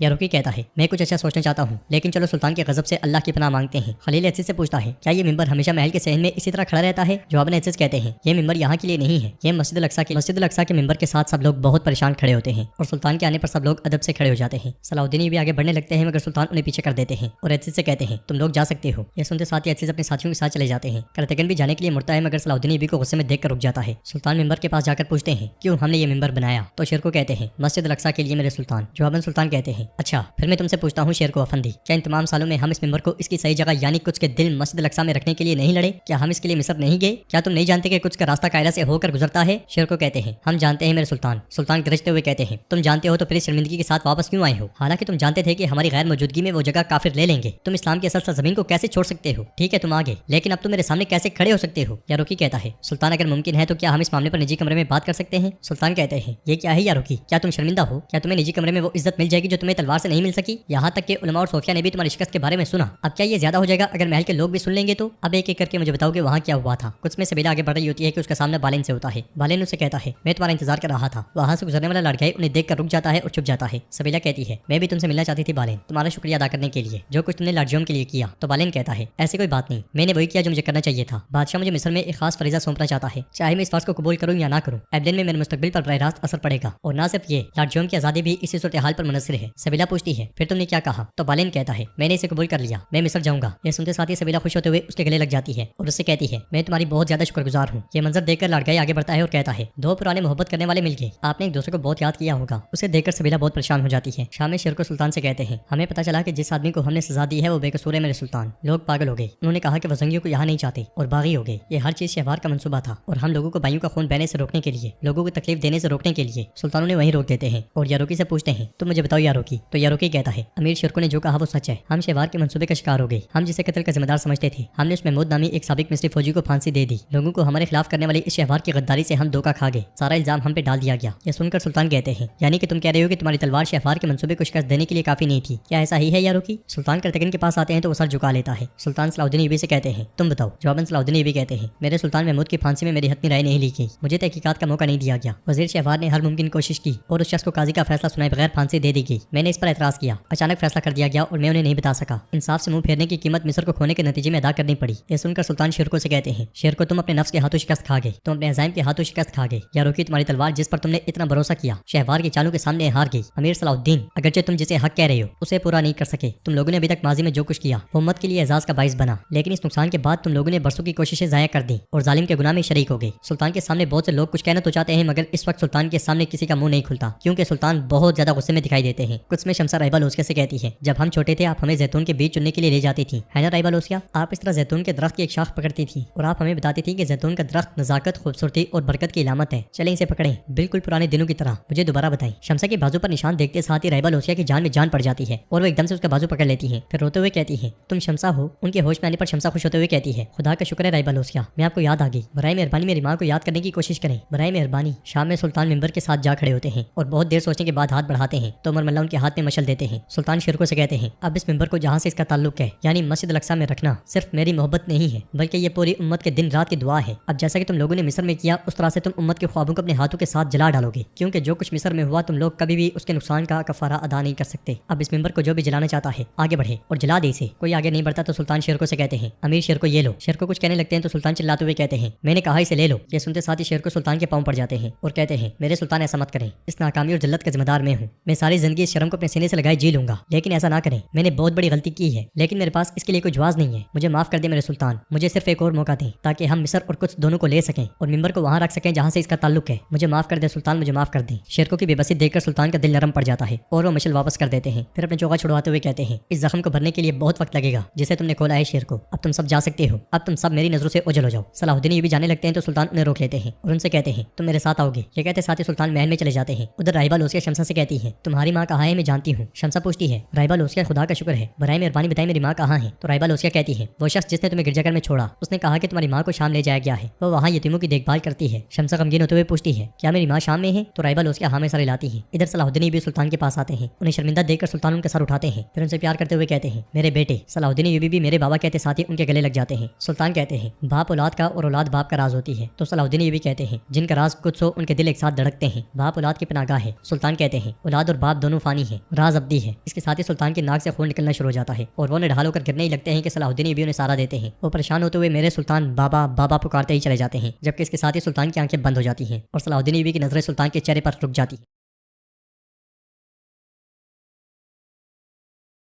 یاروکی کہتا ہے میں کچھ اچھا سوچنا چاہتا ہوں لیکن چلو سلطان کے غضب سے اللہ کی پناہ مانگتے ہیں۔ خلیل عزیز سے پوچھتا ہے کیا یہ ممبر ہمیشہ محل کے صحن میں اسی طرح کھڑا رہتا ہے؟ جواب میں عزیز کہتے ہیں یہ ممبر یہاں کے لیے نہیں ہے، یہ مسجد الاقصی کے ممبر کے ساتھ سب لوگ بہت پریشان کھڑے ہوتے ہیں اور سلطان کے آنے پر سب لوگ ادب سے کھڑے ہو جاتے ہیں۔ صلاح الدین بھی آگے بڑھنے لگتے ہیں مگر سلطان انہیں پیچھے کر دیتے ہیں اور عزیز سے کہتے ہیں تم لوگ جا سکتے ہو۔ یہ سنتے ساتھ ہی عزیز اپنے ساتھیوں کے ساتھ چلے جاتے ہیں۔ کرتگن بھی جانے کے لیے مڑتا ہے مگر صلاح الدین کو غصے میں دیکھ کر رک جاتا ہے۔ سلطان ممبر کے پاس جا کر پوچھتے ہیں کیوں ہم نے یہ ممبر بنایا؟ تو شیر کو کہتے ہیں مسجد الاقصی کے لیے میرے سلطان۔ جواباً سلطان کہتے ہیں اچھا پھر میں تم سے پوچھتا ہوں شیر کو افندی، کیا ان تمام سالوں میں ہم اس ممبر کو اس کی صحیح جگہ یعنی کچھ کے دل مسجد الاقصی میں رکھنے کے لیے نہیں لڑے؟ کیا ہم اس کے لیے مصر نہیں گئے؟ کیا تم نہیں جانتے کہ کچھ کا راستہ قائرہ سے ہو کر گزرتا ہے؟ شیر کو کہتے ہیں ہم جانتے ہیں میرے سلطان۔ سلطان گرجتے ہوئے کہتے ہیں تم جانتے ہو تو پھر اس شرمندگی کے ساتھ واپس کیوں آئے ہو؟ حالانکہ تم جانتے تھے کہ ہماری غیر موجودگی میں وہ جگہ کافر لے لیں گے۔ تم اسلام کی اصل سرزمین کو کیسے چھوڑ سکتے ہو؟ ٹھیک ہے تم آگے، لیکن اب تم میرے سامنے کیسے کھڑے ہو سکتے ہو؟ یاروکی کہتا ہے سلطان اگر ممکن ہے تو کیا ہم اس معاملے پر نجی کمرے میں بات کر سکتے ہیں؟ سلطان کہتے ہیں یہ کیا ہے یاروکی، کیا تم شرمندہ ہو؟ کیا تمہیں نجی کمرے میں وہ عزت مل جائے گی جو تمہیں تلوار سے نہیں مل سکی؟ یہاں تک کہ علماء اور صوفیہ نے بھی تمہاری شکست کے بارے میں سنا۔ اب کیا یہ زیادہ ہو جائے گا اگر محل کے لوگ بھی سن لیں گے تو؟ اب ایک ایک کر کے مجھے بتاؤ کہ وہاں کیا ہوا تھا۔ کچھ میں سبیلا آگے بڑھ رہی ہوتی ہے کہ اس کا سامنا بالین سے ہوتا ہے۔ بالین اسے کہتا ہے میں تمہارا انتظار کر رہا تھا۔ وہاں سے گزرنے والا لڑکا انہیں دیکھ کر رک جاتا ہے اور چھپ جاتا ہے۔ سبیلا کہتی ہے میں بھی تم سے ملنا چاہتی تھی بالین، تمہارا شکریہ ادا کرنے کے لیے جو کچھ تم نے لارڈجوم کے لیے کیا۔ تو بالین کہتا ہے ایسی کوئی بات نہیں، میں نے وہی کیا جو مجھے کرنا چاہیے تھا۔ بادشاہ مجھے مصر میں ایک خاص فریضہ سونپنا چاہتا ہے، چاہے میں اس فرض کو قبول کروں یا نہ کروں، ایبلین میں میرے مستقبل پر براہ راست اثر پڑے گا، اور نہ صرف یہ لارڈجوم کی آزادی بھی اسی صورتحال پر منحصر ہے۔ سبیلا پوچھتی ہے پھر تم نے کیا کہا؟ تو بالین کہتا ہے میں نے اسے قبول کر لیا، میں مصر جاؤں گا۔ یہ سنتے ساتھ ہی سبیلا خوش ہوتے ہوئے اس کے گلے لگ جاتی ہے اور اس سے کہتی ہے میں تمہاری بہت زیادہ شکر گزار ہوں۔ یہ منظر دیکھ کر لڑکا آگے بڑھتا ہے اور کہتا ہے دو پرانے محبت کرنے والے مل گئے، آپ نے ایک دوسرے کو بہت یاد کیا ہوگا۔ اسے دیکھ کر سبیلا بہت پریشان ہو جاتی ہے۔ شام میں شیر کو سلطان سے کہتے ہیں ہمیں پتہ چلا کہ جس آدمی کو ہم نے سزا دی ہے وہ بے قصور ہے میرے سلطان، لوگ پاگل ہو گئے، انہوں نے کہا کہ وہ زنگیوں کو یہاں نہیں چاہتے اور باغی ہو گئے۔ یہ ہر چیز شہوار کا منصوبہ تھا اور ہم لوگوں کو بھائیوں کا خون بہنے سے روکنے کے لیے، لوگوں کو تکلیف دینے سے روکنے کے لیے سلطانوں نے وہیں روک دیتے ہیں۔ اور یاروکی سے پوچھتے ہیں تم مجھے بتاؤ یاروکی؟ تو یاروکی کہتا ہے امیر شیر کو نے جو کہا وہ سچ ہے، ہم شہوار کے منصوبے کا شکار ہو گئے، ہم جسے قتل کا ذمہ دار سمجھتے تھے ہم نے اس محمود نامی ایک سابق مصری فوجی کو پھانسی دے دی، لوگوں کو ہمارے خلاف کرنے والی اس شہوار کی غداری سے ہم دھوکہ کھا گئے، سارا الزام ہم پہ ڈال دیا گیا۔ یہ سن کر سلطان کہتے ہیں یعنی کہ تم کہہ رہے ہو کہ تمہاری تلوار شہوار کے منصوبے کو شکست دینے کے لیے کافی نہیں تھی، کیا ایسا ہی ہے یاروکی؟ سلطان کرتگن کے پاس آتے ہیں تو وہ سر جھکا لیتا ہے۔ سلطان صلاح الدین ایوبی سے کہتے ہیں تم بتاؤ؟ جواباً صلاح الدین ایوبی کہتے ہیں میرے سلطان محمود کی پھانسی میں میری حتمی رائے نہیں لی گئی، مجھے تحقیقات کا موقع نہیں دیا گیا، وزیر شہوار نے ہر ممکن کوشش کی اور اس شخص کو قاضی کا فیصلہ سنائے بغیر پھانسی دے دی گئی، میں نے اس پر اعتراض کیا، اچانک فیصلہ کر دیا گیا اور میں انہیں نہیں بتا سکا، انصاف سے منہ پھیرنے کی قیمت مصر کو کھونے کے نتیجے میں ادا کرنی پڑی۔ یہ سن کر سلطان شیر سے کہتے ہیں شیر کو تم اپنے نفس کے ہاتھوں شکست کھا گئے، تم اپنے عزائم کے ہاتھوں شکست کھا گئے، یاروکی تمہاری تلوار جس پر تم نے اتنا بھروسہ کیا شہوار کی چالوں کے سامنے ہار گئی۔ امیر صلاح الدین اگرچہ تم جسے حق کہہ رہے ہو اسے پورا نہیں کر سکے، تم لوگوں نے ابھی تک ماضی میں جو کچھ کیا وہ امت کے لیے اعزاز کا باعث بنا، لیکن اس نقصان کے بعد تم لوگوں نے برسوں کی کوششیں ضائع کر دی اور ظالم کے گناہ میں شریک ہو گئے۔ سلطان کے سامنے بہت سے لوگ کچھ کہنا تو چاہتے ہیں مگر اس وقت سلطان کے سامنے کسی کا منہ نہیں کھلتا کیونکہ سلطان بہت زیادہ غصے میں دکھائی دیتے ہیں۔ کچھ میں شمسہ رائبہ لوسیا سے کہتی ہے جب ہم چھوٹے تھے آپ ہمیں زیتون کے بیج چننے کے لیے لے جاتی تھی، ہے نا رائبہ لوسیا؟ آپ اس طرح زیتون کے درخت کی ایک شاخ پکڑتی تھی اور آپ ہمیں بتاتی تھی کہ زیتون کا درخت نزاکت، خوبصورتی اور برکت کی علامت ہے، چلیں اسے پکڑیں بالکل پرانے دنوں کی طرح۔ مجھے دوبارہ بتائیں۔ شمسہ کے بازو پر نشان دیکھتے ساتھ ہی رائبہ لوسیا کی جان میں جان پڑ جاتی ہے اور وہ ایک دم سے اس کا بازو پکڑ لیتی ہے، پھر روتے ہوئے کہتی ہے تم شمسہ ہو؟ ان کے ہوش میں آنے پر شمسہ خوش ہوتے ہوئے کہتی ہے خدا کا شکر ہے رائبہ لوسیا، میں آپ کو یاد آ گئی، برائے مہربانی میری ماں کو یاد کرنے کی کوشش کریں، برائے مہربانی۔ شام میں سلطان ممبر کے ساتھ جا کھڑے ہوتے ہیں اور بہت دیر سوچنے کے بعد ہاتھ بڑھاتے ہیں تو عمر ملا ان کے ہاتھ میں مشل دیتے ہیں۔ سلطان شیر سے کہتے ہیں اب اس ممبر کو جہاں سے اس کا تعلق ہے یعنی مسجد الاقصی میں رکھنا صرف میری محبت نہیں ہے بلکہ یہ پوری امت کے دن رات کی دعا ہے۔ اب جیسا کہ تم لوگوں نے مصر میں کیا اس طرح سے تم امت کے خوابوں کو اپنے ہاتھوں کے ساتھ جلا ڈالو گے، کیونکہ جو کچھ مصر میں ہوا تم لوگ کبھی بھی اس کے نقصان کا کفارہ ادا نہیں کر سکتے۔ اب اس ممبر کو جو بھی جلانا چاہتا ہے آگے بڑھے اور جلا دے اسے۔ کوئی آگے نہیں بڑھتا تو سلطان شیر سے کہتے ہیں امیر شیر کو یہ لو۔ شیر کو کچھ کہنے لگتے ہیں تو سلطان چلاتے ہوئے کہتے ہیں میں نے کہا اسے لے لو۔ یہ سنتے ساتھ ہی شیر کو سلطان کے پاؤں پڑ جاتے ہیں اور کہتے ہیں میرے سلطان ایسا مت کریں، اس ناکامی اور ذلت کا ذمہ دار میں ہوں، میں ساری زندگی اس شرم کو اپنے سینے سے لگائے جی لوں گا، لیکن ایسا نہ کریں، میں نے بہت بڑی غلطی کی ہے لیکن میرے پاس اس کے لیے کوئی جواز نہیں ہے، مجھے معاف کر دیں میرے سلطان، مجھے صرف ایک اور موقع دیں تاکہ ہم مصر اور قدس دونوں کو لے سکیں اور ممبر کو وہاں رکھ سکیں جہاں سے اس کا تعلق ہے، مجھے معاف کر دیں سلطان، مجھے معاف کر دیں۔ شیر کی بے بسی دیکھ کر سلطان کا دل نرم پڑ جاتا ہے اور وہ مشل واپس کر دیتے ہیں، پھر اپنے چوغا چھڑواتے ہوئے کہتے ہیں اس زخم کو بھرنے کے لیے بہت وقت لگے گا جسے تم نے کھولا ہے شیر کو، اب تم سب جا سکتے ہو، اب تم سب میری نظروں سے اوجھل ہو جاؤ۔ صلاح الدین یہ بھی جانے لگتے ہیں تو سلطان انہیں روک لیتے ہیں اور ان سے کہتے ہیں تم میرے ساتھ آؤ گے۔ یہ کہتے ساتھ ہی سلطان محل میں چلے جاتے ہیں۔ ادھر رائبہ لوسیا شمسہ سے کہتی ہے تمہاری ماں کہاں ہے؟ میں جانتی ہوں۔ شمسہ پوچھتی ہے رائبہ لوسیا خدا کا شکر ہے، برائے مہربانی بتائیں میری ماں کہاں ہے؟ تو رائبہ لوسیا کہتی ہے وہ شخص جس نے تمہیں گرجا گھر میں چھوڑا اس نے کہا کہ تمہاری ماں کو شام لے جایا گیا ہے، وہ وہاں یتیموں کی دیکھ بھال کرتی ہے۔ شمسہ غمگین ہوتے ہوئے پوچھتی ہے کیا میری ماں شام میں ہے؟ تو رائبہ لوسیا ہاں میں سر ہلاتی ہے۔ ادھر صلاح الدین بھی سلطان کے پاس آتے ہیں، انہیں شرمندہ دیکھ کر سلطان ان کا سر اٹھاتے ہیں، پھر ان سے پیار کرتے ہوئے کہتے ہیں میرے بیٹے۔ صلاح الدین ایوبی بھی میرے بابا کہتے ساتھ ہی ان کے گلے لگ جاتے ہیں۔ سلطان کہتے ہیں باپ اولاد کا اور اولاد باپ کا راز ہوتی ہے، تو صلاح الدین ایوبی کہتے ہیں جن کا راز قدس ہو ان کے دل ایک ساتھ دھڑکتے ہیں، باپ اولاد کی پناہ گاہ ہے۔ سلطان کہتے ہیں اولاد اور باپ دونوں فانی ہیں، راز ابدی ہے۔ اس کے ساتھ ہی سلطان کی ناک سے خون نکلنا شروع ہو جاتا ہے اور وہ نڈھال ہو کر گرنے ہی لگتے ہیں کہ صلاح الدین ایوبی انہیں سہارا دیتے ہیں۔ وہ پریشان ہوتے ہوئے میرے سلطان بابا بابا پکارتے ہی چلے جاتے ہیں، جبکہ اس کے ساتھ ہی سلطان کی آنکھیں بند ہو جاتی ہیں اور صلاح الدین ایوبی کی نظریں سلطان کے چہرے پر رک جاتی ہیں۔